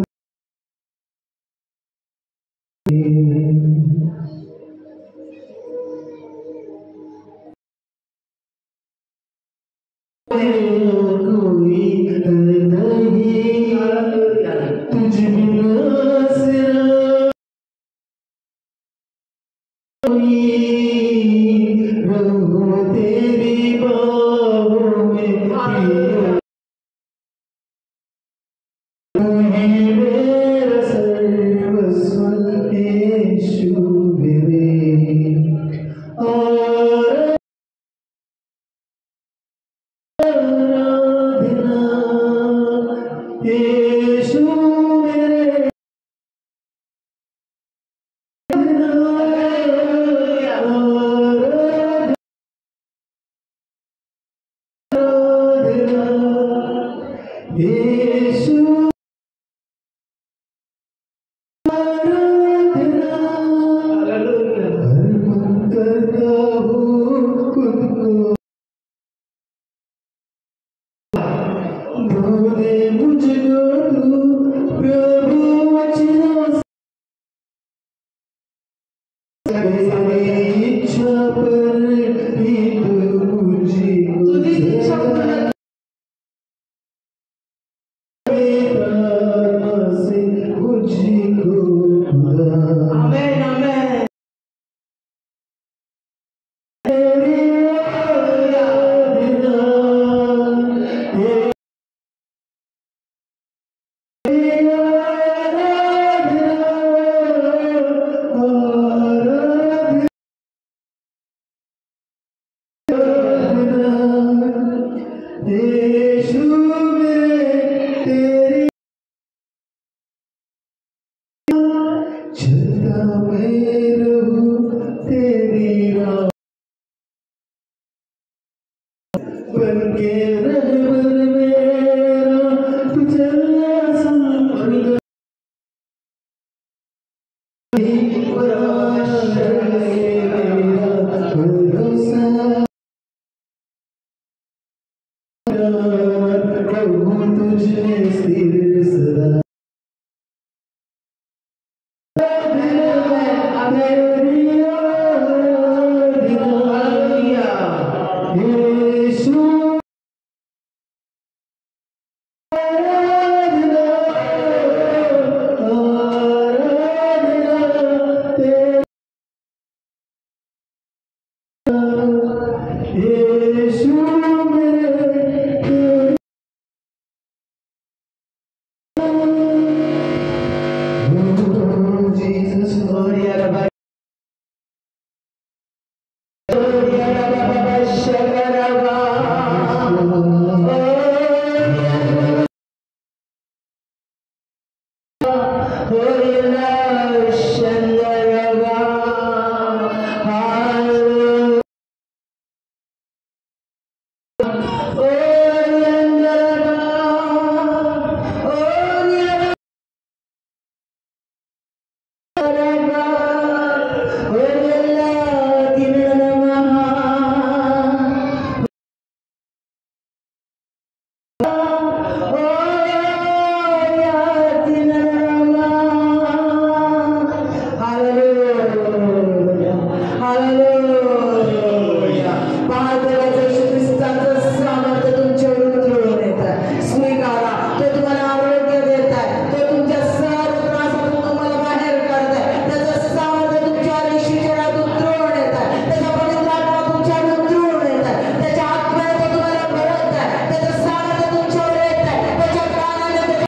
Yeah.